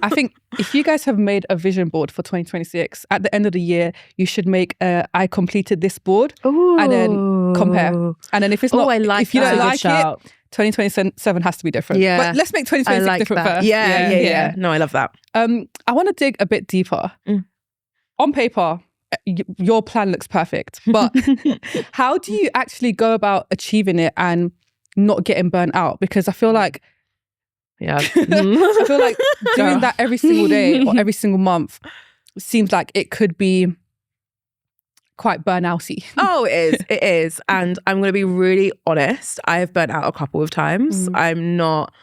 I think if you guys have made a vision board for 2026, at the end of the year, you should make I completed this board and then compare. And then if it's not, I like if you that. don't That's a good like shout. it, 2027 has to be different. Yeah. But let's make 2026 I like different that. first. Yeah. No, I love that. I want to dig a bit deeper. On paper, your plan looks perfect, but how do you actually go about achieving it and not getting burnt out? Because I feel like Yeah. I feel like doing that every single day or every single month seems like it could be quite burnouty. Oh, it is. And I'm going to be really honest. I have burnt out a couple of times. I'm not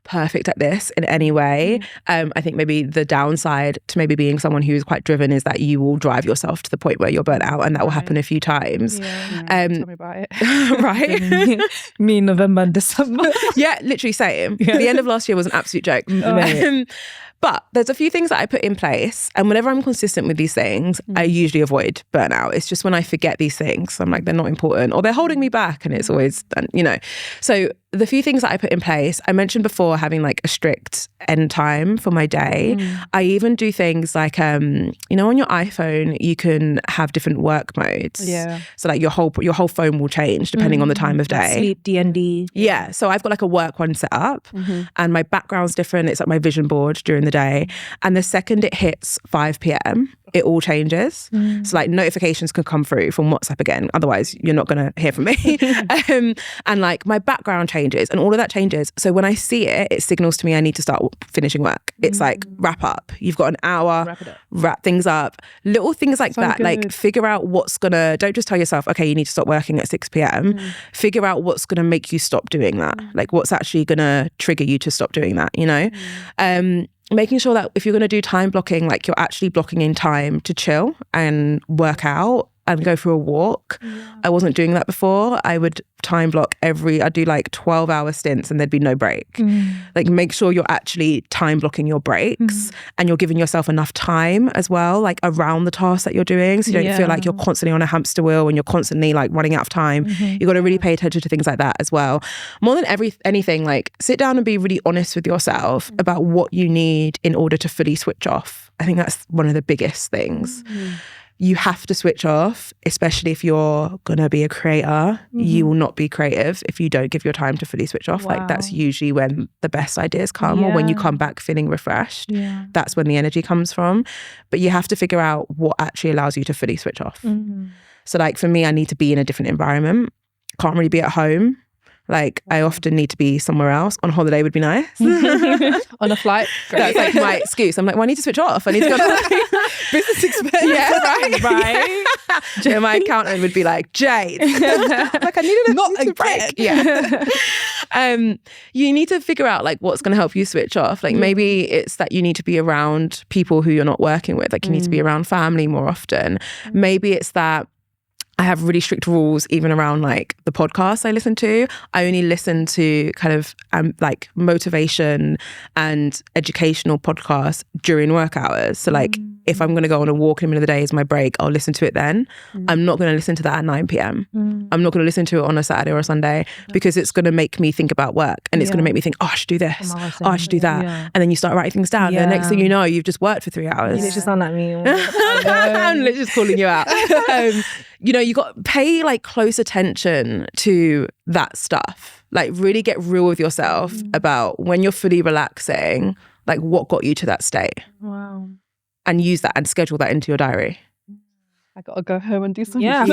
perfect at this in any way. I think maybe the downside to maybe being someone who is quite driven is that you will drive yourself to the point where you're burnt out, and that will happen a few times. Tell me about it. Right? Me in November and December. Yeah, literally same. The end of last year was an absolute joke. But there's a few things that I put in place, and whenever I'm consistent with these things, I usually avoid burnout. It's just when I forget these things, I'm like, they're not important or they're holding me back, and it's always, So the few things that I put in place, I mentioned before having like a strict end time for my day. I even do things like, on your iPhone, you can have different work modes. Yeah. So like your whole phone will change depending on the time of day. Sleep, D&D. Yeah. So I've got like a work one set up and my background's different. It's like my vision board during the day. And the second it hits 5 p.m, it all changes. So like notifications can come through from WhatsApp again. Otherwise, you're not going to hear from me. And like my background changes and all of that changes. So when I see it, it signals to me I need to start finishing work. It's like wrap up. You've got an hour, wrap things up. Little things like that. Good. Like figure out what's don't just tell yourself, okay, you need to stop working at 6 p.m. Figure out what's going to make you stop doing that. Like what's actually going to trigger you to stop doing that, making sure that if you're going to do time blocking, like you're actually blocking in time to chill and work out and go for a walk. I wasn't doing that before. I would time block I'd do like 12-hour stints and there'd be no break. Like make sure you're actually time blocking your breaks and you're giving yourself enough time as well, like around the tasks that you're doing. So you don't feel like you're constantly on a hamster wheel and you're constantly like running out of time. You've got to really pay attention to things like that as well. More than anything, like sit down and be really honest with yourself about what you need in order to fully switch off. I think that's one of the biggest things. You have to switch off, especially if you're going to be a creator. You will not be creative if you don't give your time to fully switch off. Like that's usually when the best ideas come or when you come back feeling refreshed. That's when the energy comes from. But you have to figure out what actually allows you to fully switch off. So like for me, I need to be in a different environment. Can't really be at home. Like I often need to be somewhere else. On holiday would be nice. On a flight. That's like my excuse. I'm like, well, I need to switch off. I need to go to Business expense. Yeah, right. And my accountant would be like, Jade, like I needed a break. Yeah. You need to figure out like what's going to help you switch off. Like maybe it's that you need to be around people who you're not working with. Like you need to be around family more often. Maybe it's that I have really strict rules even around like the podcasts I listen to. I only listen to kind of like motivation and educational podcasts during work hours. So like if I'm going to go on a walk in the middle of the day as my break, I'll listen to it then. I'm not going to listen to that at 9 p.m. I'm not going to listen to it on a Saturday or a Sunday because it's going to make me think about work and it's going to make me think, oh, I should do this. Oh, I should do that. And then you start writing things down. And the next thing you know, you've just worked for 3 hours. You just sound like me. I'm literally just calling you out. You know, you got to pay like close attention to that stuff. Like really get real with yourself about when you're fully relaxing, like what got you to that state. Wow. And use that and schedule that into your diary. I gotta go home and do something. Yeah,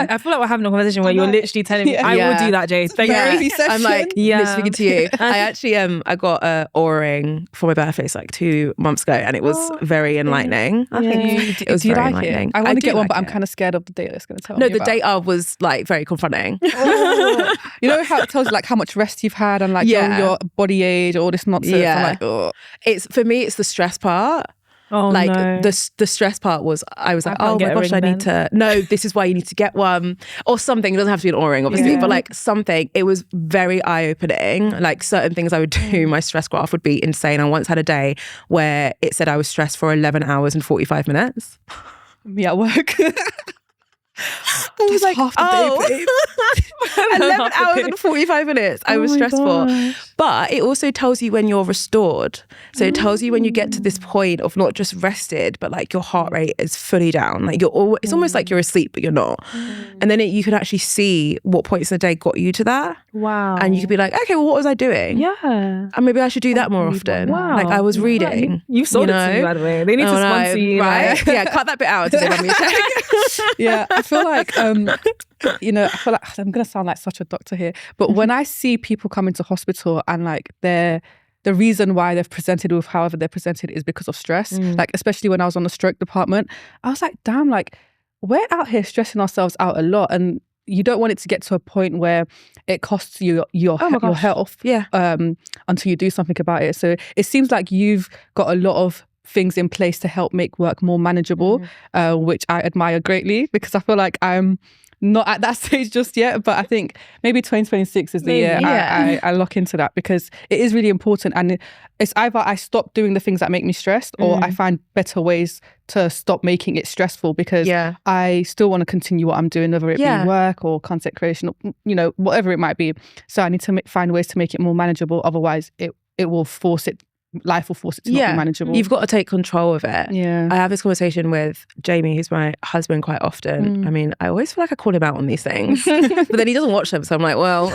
I feel like we're having a conversation where you're literally telling me, I will do that, Jade. Thank you. I'm like, speaking to you. I actually, I got a Oura ring for my birthday, like 2 months ago, and it was very enlightening. I think it was do you very like enlightening. it? I want to get one, like but I'm kind of scared of the data it's going to tell me. No, the about. data was like very confronting. You know how it tells you like how much rest you've had and like your body age, all this nonsense. Yeah. I'm like, oh. It's for me, it's the stress part. Oh, like no. the stress part was I was like, oh my gosh, I need to this is why you need to get one or something. It doesn't have to be an Oura ring obviously, but like something. It was very eye-opening. Like certain things I would do, my stress graph would be insane. I once had a day where it said I was stressed for 11 hours and 45 minutes. Me at work. I was like, half the day, 11 hours and 45 minutes. I was stressed for. But it also tells you when you're restored. So it tells you when you get to this point of not just rested, but like your heart rate is fully down. Like it's almost like you're asleep, but you're not. And then you can actually see what points in the day got you to that. Wow. And you could be like, okay, well, what was I doing? Yeah. And maybe I should do that more often. Wow. Like I was reading. You've sold it to me, by the way. They need to sponsor you. Right? Yeah, cut that bit out to give me a check. Yeah, I feel like, you know, I feel like I'm going to sound like such a doctor here, but when I see people come into hospital and like the reason why they've presented with however they're presented is because of stress, like especially when I was on the stroke department, I was like, damn, like we're out here stressing ourselves out a lot and you don't want it to get to a point where it costs you your health until you do something about it. So it seems like you've got a lot of things in place to help make work more manageable, which I admire greatly because I feel like I'm not at that stage just yet, but I think maybe 2026 is the year I lock into that because it is really important and it's either I stop doing the things that make me stressed or I find better ways to stop making it stressful because I still want to continue what I'm doing, whether it be work or content creation, or, you know, whatever it might be. So I need to find ways to make it more manageable. Otherwise it will force it. Life will force it to not be manageable. You've got to take control of it. Yeah. I have this conversation with Jamie, who's my husband, quite often. I mean, I always feel like I call him out on these things, but then he doesn't watch them. So I'm like, well,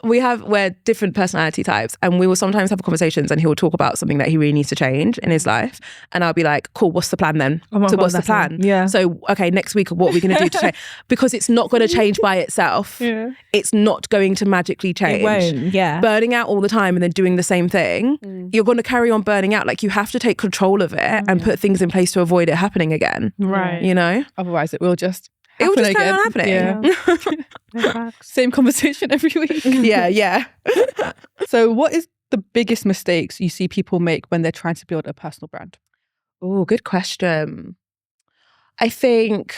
we're different personality types and we will sometimes have conversations and he will talk about something that he really needs to change in his life. And I'll be like, cool, what's the plan then? So what's the plan? Yeah. So, okay, next week, what are we going to do to change? Because it's not going to change by itself. Yeah. It's not going to magically change. It won't, Burning out all the time and then doing the same thing, you're going to carry on burning out. Like you have to take control of it and put things in place to avoid it happening again. Right. You know? Otherwise it will just carry on happening. Yeah. Same conversation every week. Yeah. So what is the biggest mistakes you see people make when they're trying to build a personal brand? Oh, good question. I think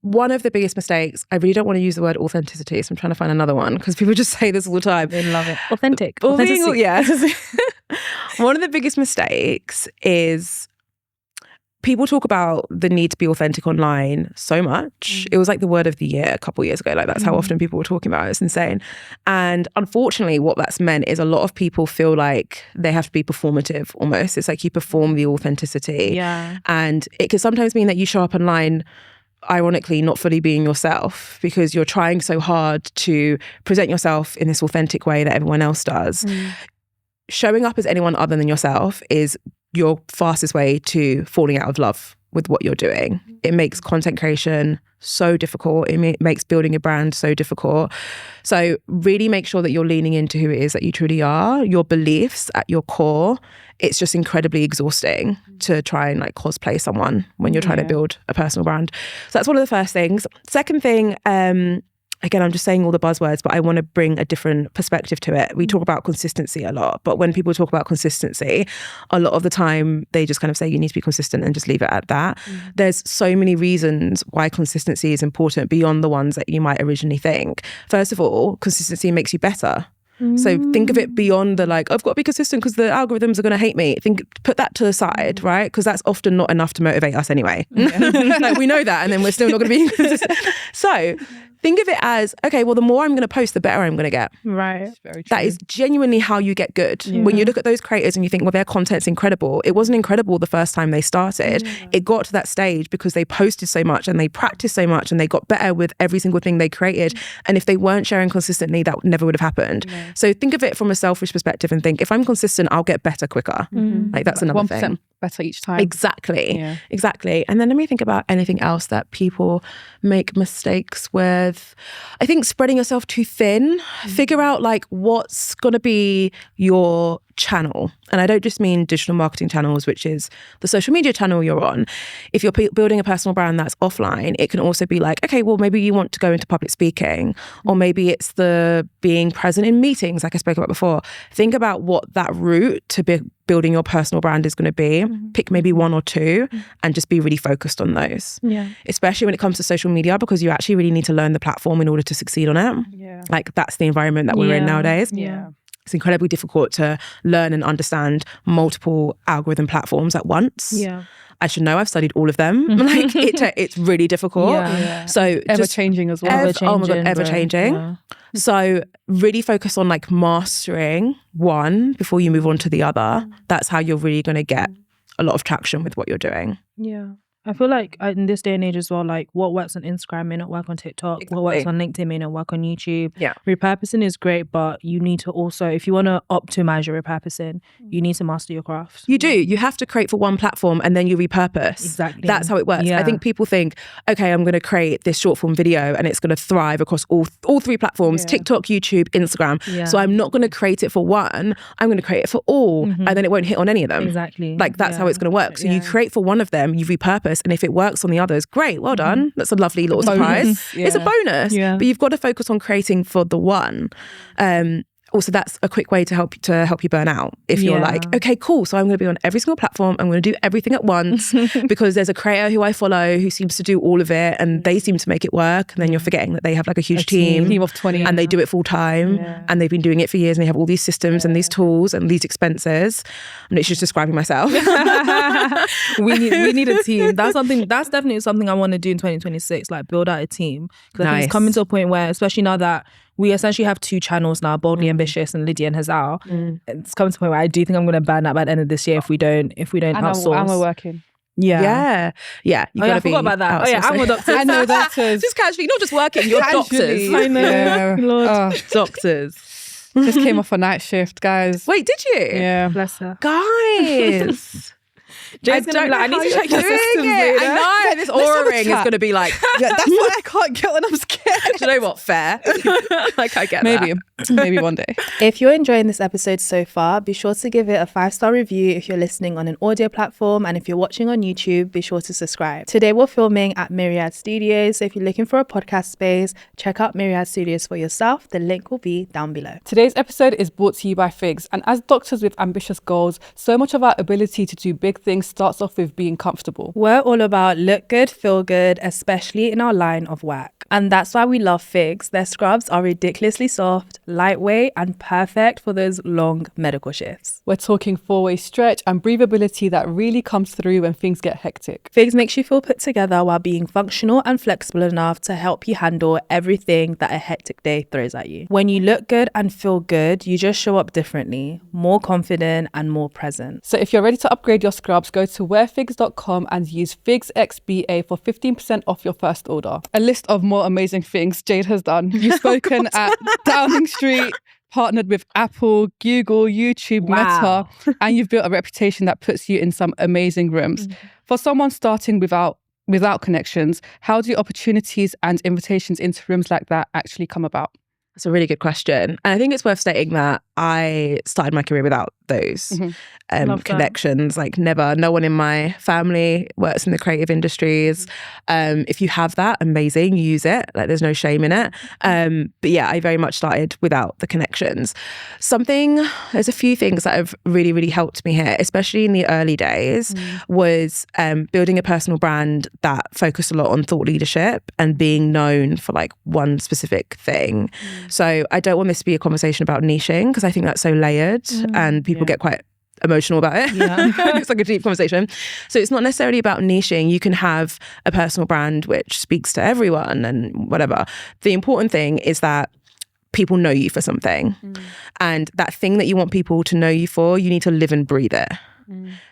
one of the biggest mistakes, I really don't want to use the word authenticity, so I'm trying to find another one because people just say this all the time. They love it. Authentic. One of the biggest mistakes is people talk about the need to be authentic online so much. It was like the word of the year a couple of years ago. Like that's how often people were talking about it. It's insane. And unfortunately, what that's meant is a lot of people feel like they have to be performative almost. It's like you perform the authenticity. Yeah. And it can sometimes mean that you show up online ironically not fully being yourself because you're trying so hard to present yourself in this authentic way that everyone else does. Showing up as anyone other than yourself is your fastest way to falling out of love with what you're doing. It makes content creation so difficult. It makes building a brand so difficult. So really make sure that you're leaning into who it is that you truly are, your beliefs at your core. It's just incredibly exhausting to try and like cosplay someone when you're trying to build a personal brand. So that's one of the first things. Second thing, again, I'm just saying all the buzzwords, but I want to bring a different perspective to it. We talk about consistency a lot, but when people talk about consistency, a lot of the time they just kind of say you need to be consistent and just leave it at that. There's so many reasons why consistency is important beyond the ones that you might originally think. First of all, consistency makes you better. So think of it beyond the like, I've got to be consistent because the algorithms are going to hate me. Put that to the side, right? Because that's often not enough to motivate us anyway. Like we know that, and then we're still not going to be consistent. So think of it as, okay, well, the more I'm going to post, the better I'm going to get. Right. That is genuinely how you get good. When you look at those creators and you think, well, their content's incredible. It wasn't incredible the first time they started. It got to that stage because they posted so much and they practiced so much and they got better with every single thing they created. And if they weren't sharing consistently, that never would have happened. So think of it from a selfish perspective and think, if I'm consistent, I'll get better quicker. Like that's another 1% thing. better each time. Exactly. And then let me think about anything else that people make mistakes with. I think spreading yourself too thin. Figure out like what's going to be your channel. And I don't just mean digital marketing channels, which is the social media channel you're on. If you're building a personal brand that's offline, it can also be like, okay, well, maybe you want to go into public speaking, or maybe it's the being present in meetings, like I spoke about before. Think about what that route to be building your personal brand is going to be. Pick maybe one or two and just be really focused on those. Especially when it comes to social media, because you actually really need to learn the platform in order to succeed on it. Like that's the environment that we're in nowadays. It's incredibly difficult to learn and understand multiple algorithm platforms at once. I should know, I've studied all of them. Like it's really difficult. So ever changing as well. Oh my God, ever changing. So really focus on like mastering one before you move on to the other. That's how you're really going to get a lot of traction with what you're doing. I feel like in this day and age as well, like what works on Instagram may not work on TikTok. What works on LinkedIn may not work on YouTube. Repurposing is great, but you need to also, if you want to optimize your repurposing, you need to master your craft. You do. You have to create for one platform and then you repurpose. Exactly. That's how it works. I think people think, okay, I'm going to create this short form video and it's going to thrive across all three platforms, TikTok, YouTube, Instagram. So I'm not going to create it for one. I'm going to create it for all, and then it won't hit on any of them. Exactly. Like that's how it's going to work. So you create for one of them, you repurpose, and if it works on the others, great, well done. That's a lovely little surprise. It's a bonus, but you've got to focus on creating for the one. Also, that's a quick way to help you burn out. If you're like, okay, cool, so I'm going to be on every single platform, I'm going to do everything at once because there's a creator who I follow who seems to do all of it and they seem to make it work, and then you're forgetting that they have like a huge team of 20 and they do it full time and they've been doing it for years and they have all these systems and these tools and these expenses. I'm literally just describing myself. we need a team. That's definitely something I want to do in 2026, like build out a team, because I think it's coming to a point where, especially now that we essentially have two channels now, Boldly Ambitious and Lydia and Hazal. It's coming to a point where I do think I'm going to burn out by the end of this year if we don't outsource. And we're working. You gotta I forgot about that. outsourcing. I'm a doctor. I know doctors. Just casually, not just working, you're doctors. I know. Lord. Doctors. Just came off a night shift, guys. Wait, did you? Yeah. Bless her. Guys. Jade's going to be like, I need to check your systems later. I know, this aura ring is going to be like, that's what I can't get when I'm scared. do you know what? Fair. Like, I get that. Maybe one day. If you're enjoying this episode so far, be sure to give it a 5-star review if you're listening on an audio platform, and if you're watching on YouTube, be sure to subscribe. Today we're filming at Myriad Studios, so if you're looking for a podcast space, check out Myriad Studios for yourself. The link will be down below. Today's episode is brought to you by Figs, and as doctors with ambitious goals, so much of our ability to do big things starts off with being comfortable. We're all about look good, feel good, especially in our line of work. And that's why we love Figs. Their scrubs are ridiculously soft, lightweight, and perfect for those long medical shifts. We're talking 4-way stretch and breathability that really comes through when things get hectic. Figs makes you feel put together while being functional and flexible enough to help you handle everything that a hectic day throws at you. When you look good and feel good, you just show up differently, more confident and more present. So if you're ready to upgrade your scrubs, go to wearfigs.com and use FigsXBA for 15% off your first order. A list of more amazing things Jade has done. You've spoken at Downing Street, partnered with Apple, Google, YouTube, Meta, and you've built a reputation that puts you in some amazing rooms. For someone starting without connections, how do opportunities and invitations into rooms like that actually come about? That's a really good question. And I think it's worth stating that I started my career without those Love that. connections. Like never, no one in my family works in the creative industries. If you have that, amazing, use it. Like there's no shame in it. But yeah, I very much started without the connections. There's a few things that have really, really helped me here, especially in the early days, was building a personal brand that focused a lot on thought leadership and being known for like one specific thing. So I don't want this to be a conversation about niching, because I think that's so layered and people get quite emotional about it. It's like a deep conversation. So it's not necessarily about niching. You can have a personal brand which speaks to everyone and whatever. The important thing is that people know you for something. And that thing that you want people to know you for, you need to live and breathe it.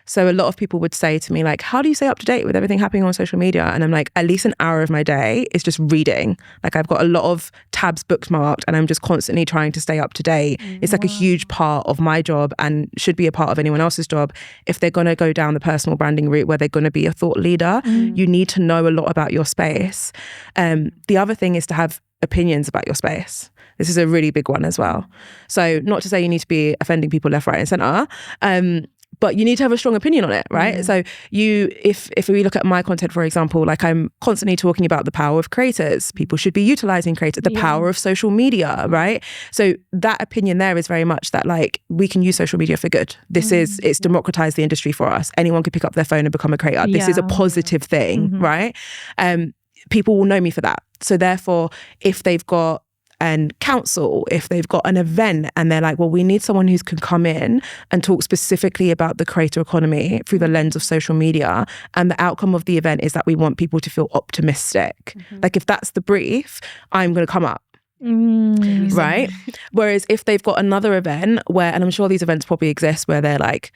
So a lot of people would say to me like, how do you stay up to date with everything happening on social media? And I'm like, at least an hour of my day is just reading. Like I've got a lot of tabs bookmarked and I'm just constantly trying to stay up to date. It's like a huge part of my job and should be a part of anyone else's job. If they're going to go down the personal branding route where they're going to be a thought leader, you need to know a lot about your space. The other thing is to have opinions about your space. This is a really big one as well. So not to say you need to be offending people left, right and centre, but you need to have a strong opinion on it, right? So if we look at my content, for example, like I'm constantly talking about the power of creators. People should be utilising creators, the power of social media, right? So that opinion there is very much that like we can use social media for good. It's democratised the industry for us. Anyone can pick up their phone and become a creator. This is a positive thing, right? People will know me for that. So therefore, if they've got and council, if they've got an event and they're like, well, we need someone who can come in and talk specifically about the creator economy through the lens of social media, and the outcome of the event is that we want people to feel optimistic. Like if that's the brief, I'm going to come up. Right? Whereas if they've got another event where, and I'm sure these events probably exist, where they're like,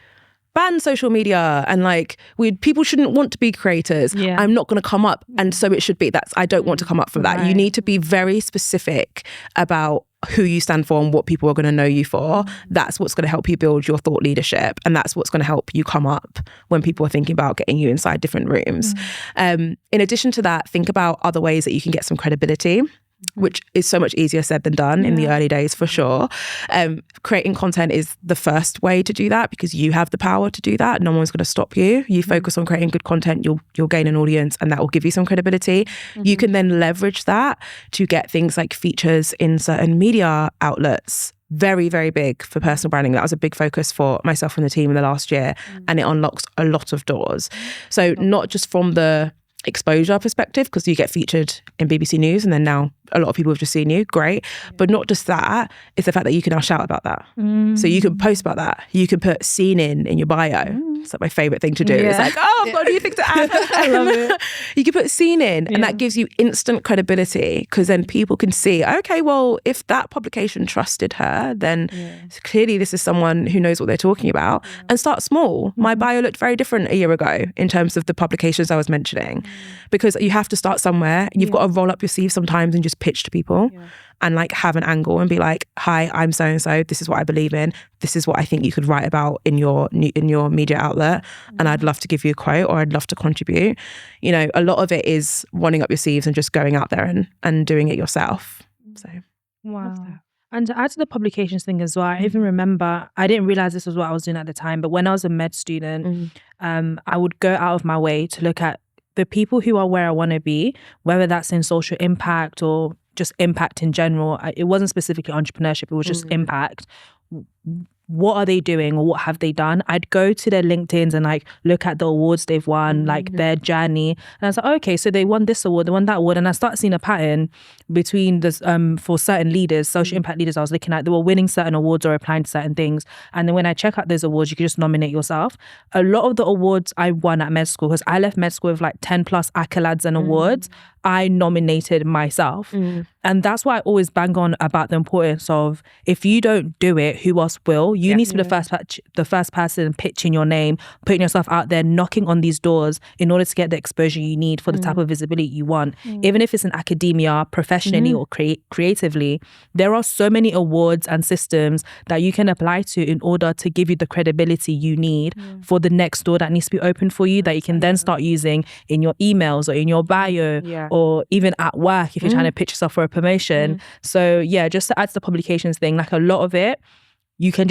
ban social media and like people shouldn't want to be creators. I'm not going to come up, and so it should be. I don't want to come up for that. You need to be very specific about who you stand for and what people are going to know you for. That's what's going to help you build your thought leadership, and that's what's going to help you come up when people are thinking about getting you inside different rooms. In addition to that, think about other ways that you can get some credibility, which is so much easier said than done in the early days, for sure. Creating content is the first way to do that, because you have the power to do that. No one's going to stop you. You focus on creating good content, you'll gain an audience, and that will give you some credibility. You can then leverage that to get things like features in certain media outlets. Very, very big for personal branding. That was a big focus for myself and the team in the last year, and it unlocks a lot of doors. So not just from the exposure perspective, because you get featured in BBC News and then now a lot of people have just seen you, great. But not just that, it's the fact that you can now shout about that. So you can post about that. You can put seen in your bio. It's like my favourite thing to do. It's like, oh, I've got a new thing to add. I love it. You can put seen in, and that gives you instant credibility, because then people can see, okay, well, if that publication trusted her, then clearly this is someone who knows what they're talking about. And start small. My bio looked very different a year ago in terms of the publications I was mentioning, because you have to start somewhere. You've got to roll up your sleeves sometimes and just pitch to people and like have an angle and be like, hi, I'm so and so, this is what I believe in, this is what I think you could write about in your media outlet, and I'd love to give you a quote, or I'd love to contribute. You know, a lot of it is running up your sleeves and just going out there and doing it yourself. So wow. And to add to the publications thing as well, I even remember, I didn't realize this was what I was doing at the time, but when I was a med student, I would go out of my way to look at the people who are where I want to be, whether that's in social impact or just impact in general. It wasn't specifically entrepreneurship, it was just impact. What are they doing, or what have they done? I'd go to their LinkedIns and like look at the awards they've won, like their journey. And I was like, okay, so they won this award, they won that award. And I started seeing a pattern between this, for certain leaders, social impact leaders I was looking at, they were winning certain awards or applying to certain things. And then when I check out those awards, you can just nominate yourself. A lot of the awards I won at med school, because I left med school with like 10 plus accolades and awards, I nominated myself. And that's why I always bang on about the importance of, if you don't do it, who else will? You need to be the first person pitching your name, putting yourself out there, knocking on these doors in order to get the exposure you need for the type of visibility you want. Even if it's in academia, professionally or creatively, there are so many awards and systems that you can apply to in order to give you the credibility you need for the next door that needs to be open for you, that you can then start using in your emails or in your bio or even at work if you're trying to pitch yourself for a promotion. So yeah, just to add to the publications thing, like a lot of it, you can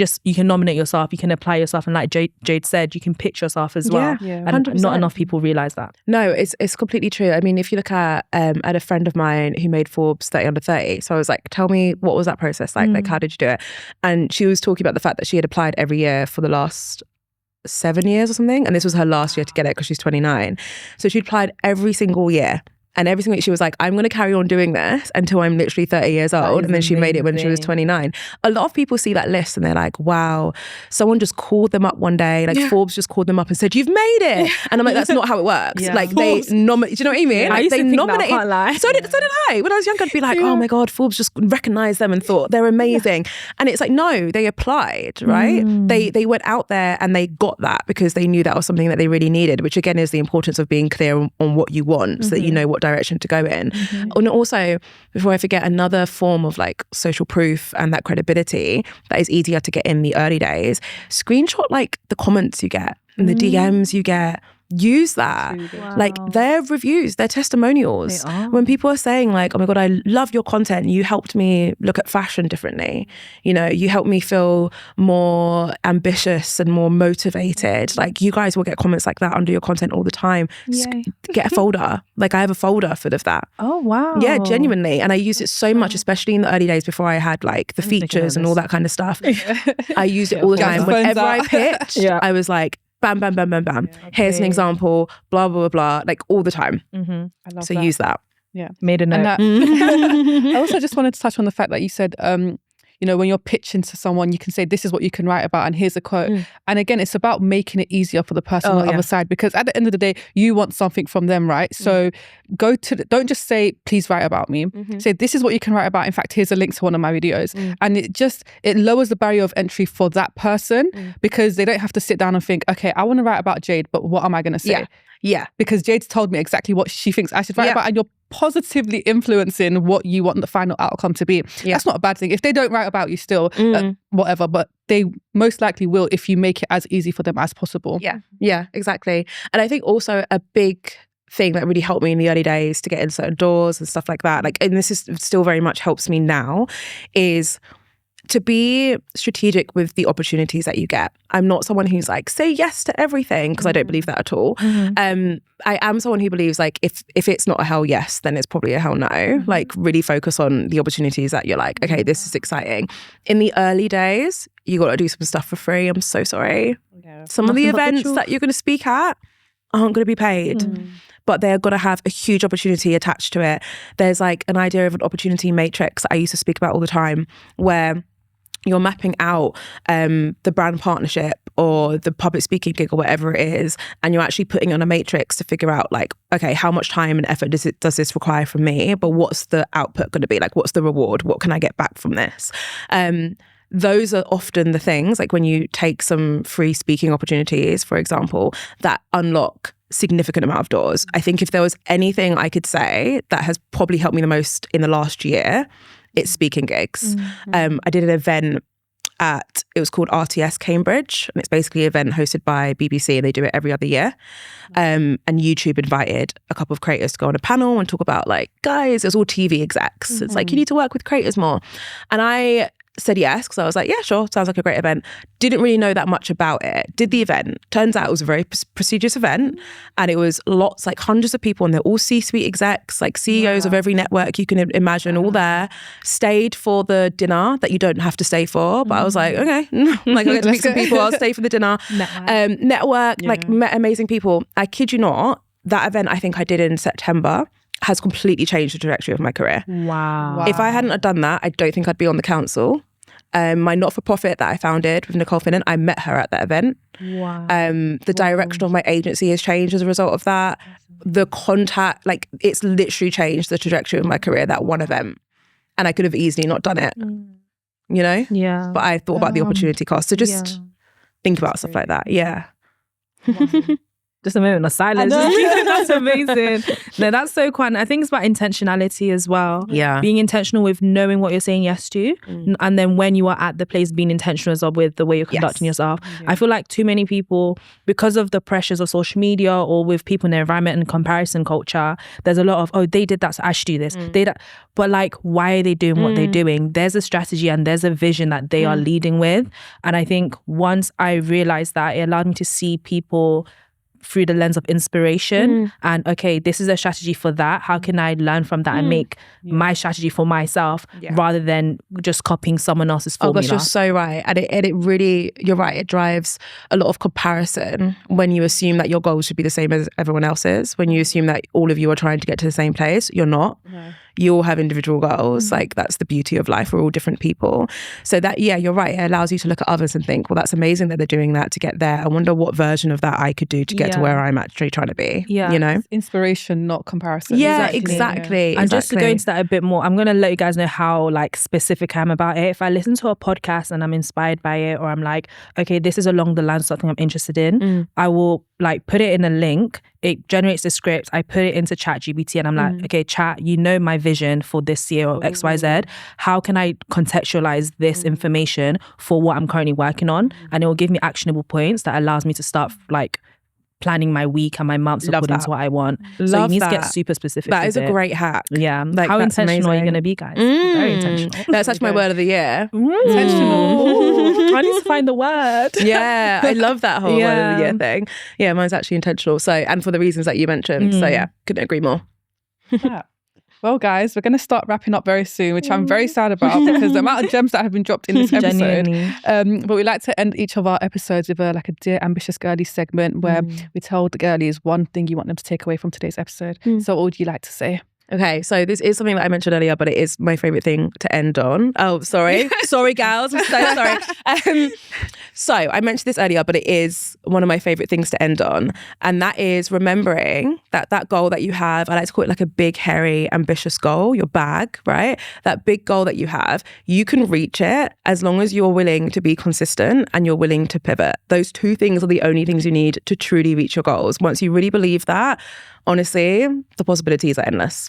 nominate yourself, you can apply yourself, and like Jade said, you can pitch yourself as well. Yeah, and 100%. not enough people realize that. No, it's completely true. I mean, if you look at I had a friend of mine who made Forbes 30 under 30. So I was like, tell me, what was that process like? Like, how did you do it? And she was talking about the fact that she had applied every year for the last 7 years or something. And this was her last year to get it because she's 29. So she applied every single year. And every single week she was like, I'm going to carry on doing this until I'm literally 30 years old. And then she made it when she was 29. A lot of people see that list and they're like, wow, someone just called them up one day. Like Forbes just called them up and said, you've made it. And I'm like, that's not how it works. Like they nominate, do you know what I mean? Yeah, like they nominated. Can't lie. So did I. When I was younger, I'd be like, oh my God, Forbes just recognized them and thought they're amazing. And it's like, no, they applied, right? They went out there and they got that because they knew that was something that they really needed, which again is the importance of being clear on what you want so that you know what direction to go in. And also, before I forget, another form of like social proof and that credibility that is easier to get in the early days, screenshot like the comments you get and the DMs you get. Use that. Like their reviews, their testimonials. When people are saying like, oh my God, I love your content. You helped me look at fashion differently. You know, you helped me feel more ambitious and more motivated. Like you guys will get comments like that under your content all the time. Get a folder. Like I have a folder full of that. Oh, wow. Yeah, genuinely. And I use it so much, especially in the early days before I had like the features and all that kind of stuff. I used it all the time. Whenever I pitched, I was like, bam, bam, bam, bam, bam. Here's an example, blah, blah, blah, blah, like all the time. I love so that. use that. Yeah. Made a note. I also just wanted to touch on the fact that you said, you know, when you're pitching to someone, you can say, this is what you can write about and here's a quote. And again, it's about making it easier for the person on the other side, because at the end of the day, you want something from them, right? So don't just say, please write about me. Say, this is what you can write about. In fact, here's a link to one of my videos. And it lowers the barrier of entry for that person because they don't have to sit down and think, okay, I want to write about Jade, but what am I going to say? Yeah. Because Jade's told me exactly what she thinks I should write about, and you're positively influencing what you want the final outcome to be. That's not a bad thing. If they don't write about you still, whatever, but they most likely will if you make it as easy for them as possible. Yeah, exactly. And I think also a big thing that really helped me in the early days to get in certain doors and stuff like that, like, and this is still very much helps me now, is to be strategic with the opportunities that you get. I'm not someone who's like, say yes to everything, because I don't believe that at all. I am someone who believes like, if it's not a hell yes, then it's probably a hell no. Like really focus on the opportunities that you're like, okay, this is exciting. In the early days, you got to do some stuff for free. I'm so sorry. Some of the events that you're going to speak at aren't going to be paid. But they're going to have a huge opportunity attached to it. There's like an idea of an opportunity matrix that I used to speak about all the time, where you're mapping out the brand partnership or the public speaking gig or whatever it is, and you're actually putting on a matrix to figure out like, okay, how much time and effort does this require from me? But what's the output going to be? Like, what's the reward? What can I get back from this? Those are often the things, like when you take some free speaking opportunities, for example, that unlock significant amount of doors. I think if there was anything I could say that has probably helped me the most in the last year, it's speaking gigs. I did an event it was called RTS Cambridge, and it's basically an event hosted by BBC, and they do it every other year. And YouTube invited a couple of creators to go on a panel and talk about like, guys, it's all TV execs. It's like, you need to work with creators more. And I said yes, because I was like, yeah, sure, sounds like a great event. Didn't really know that much about it. Did the event. Turns out it was a very prestigious event, and it was lots, like hundreds of people, and they're all C-suite execs, like CEOs of every network you can imagine, all there. Stayed for the dinner that you don't have to stay for, but I was like, okay, like I'll get to meet some people, I'll stay for the dinner. Network, like met amazing people. I kid you not, that event I think I did in September has completely changed the trajectory of my career. Wow. If I hadn't have done that, I don't think I'd be on the council. My not-for-profit that I founded with Nicole Finnan, I met her at that event. Wow. The direction of my agency has changed as a result of that. The contact, like it's literally changed the trajectory of my career, that one event. And I could have easily not done it, you know? Yeah. But I thought about the opportunity cost. So just think about stuff like that. Yeah. Just a moment of silence. That's amazing. No, that's so cool. And I think it's about intentionality as well. Yeah. Being intentional with knowing what you're saying yes to. And then when you are at the place, being intentional as well with the way you're conducting yourself. I feel like too many people, because of the pressures of social media or with people in their environment and comparison culture, there's a lot of, oh, they did that, so I should do this. But like, why are they doing what they're doing? There's a strategy and there's a vision that they are leading with. And I think once I realized that, it allowed me to see people through the lens of inspiration and okay, this is a strategy for that. How can I learn from that and make my strategy for myself rather than just copying someone else's formula? Oh gosh, you're so right. And it really, you're right, it drives a lot of comparison when you assume that your goals should be the same as everyone else's. When you assume that all of you are trying to get to the same place, you're not. No. You all have individual goals. Like, that's the beauty of life. We're all different people. So that, yeah, you're right. It allows you to look at others and think, well, that's amazing that they're doing that to get there. I wonder what version of that I could do to get to where I'm actually trying to be. Yeah. You know? It's inspiration, not comparison. Yeah, exactly. And just to go into that a bit more, I'm going to let you guys know how like specific I am about it. If I listen to a podcast and I'm inspired by it, or I'm like, okay, this is along the lines of something I'm interested in, I will like put it in a link. It generates the script. I put it into ChatGPT and I'm like, okay, chat, you know my vision for this year or XYZ. How can I contextualize this information for what I'm currently working on? And it will give me actionable points that allows me to start like planning my week and my months according to what I want. So you need to get super specific. That is a great hack. Yeah. Like, how intentional are you going to be, guys? Very intentional. That's actually my word of the year. Intentional. I need to find the word. Yeah. I love that whole word of the year thing. Yeah, mine's actually intentional. So, and for the reasons that you mentioned. So yeah, couldn't agree more. Yeah. Well, guys, we're going to start wrapping up very soon, which I'm very sad about because the amount of gems that have been dropped in this episode. But we like to end each of our episodes with a Dear Ambitious Girlies segment where we tell the girlies one thing you want them to take away from today's episode. So what would you like to say? Okay, so this is something that I mentioned earlier, but it is my favourite thing to end on. Oh, sorry. Sorry, gals. I'm so sorry. So I mentioned this earlier, but it is one of my favourite things to end on. And that is remembering that goal that you have. I like to call it like a big, hairy, ambitious goal, your bag, right? That big goal that you have, you can reach it as long as you're willing to be consistent and you're willing to pivot. Those two things are the only things you need to truly reach your goals. Once you really believe that, honestly, the possibilities are endless.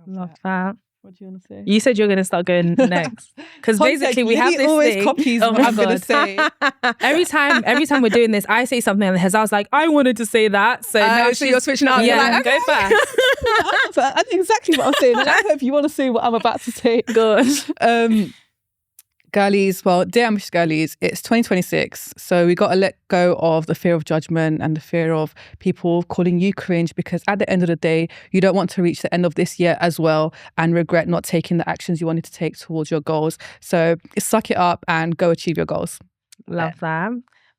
Love that. What do you want to say? You said you're going to start going next. Because basically we have this always thing. Copies what I'm going to say. Every time we're doing this, I say something and Hazal's like, I wanted to say that. So now so you're switching up. Yeah, like, okay. go first. That's exactly what I'm saying. I hope you want to say what I'm about to say. Good. Girlies, well, Dear Ambitious Girlies, it's 2026, so we got to let go of the fear of judgment and the fear of people calling you cringe, because at the end of the day, you don't want to reach the end of this year as well and regret not taking the actions you wanted to take towards your goals. So suck it up and go achieve your goals. Love that.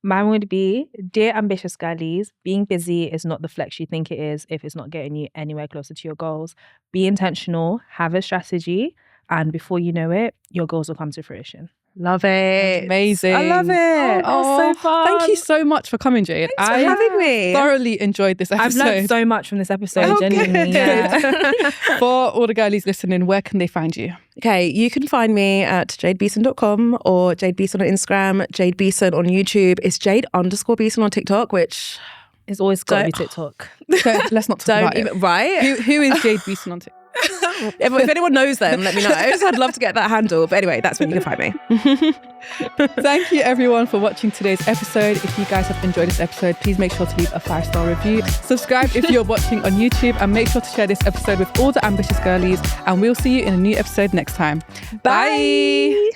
Mine would be, Dear Ambitious Girlies, being busy is not the flex you think it is if it's not getting you anywhere closer to your goals. Be intentional, have a strategy, and before you know it, your goals will come to fruition. Love it. Amazing. I love it. Oh, so fun. Thank you so much for coming, Jade. Thanks for having me. Thoroughly enjoyed this episode. I've learned so much from this episode, genuinely. Yeah. For all the girlies listening, where can they find you? Okay, you can find me at jadebeason.com or Jade Beason on Instagram, Jade Beason on YouTube. It's Jade_Beason on TikTok, which it's always got to be TikTok. Let's not talk about it. Right? Who is Jade Beason on TikTok? If anyone knows them, let me know. I'd love to get that handle. But anyway, that's where you can find me. Thank you everyone for watching today's episode. If you guys have enjoyed this episode, please make sure to leave a 5-star review. Subscribe if you're watching on YouTube, and make sure to share this episode with all the ambitious girlies. And we'll see you in a new episode next time. Bye.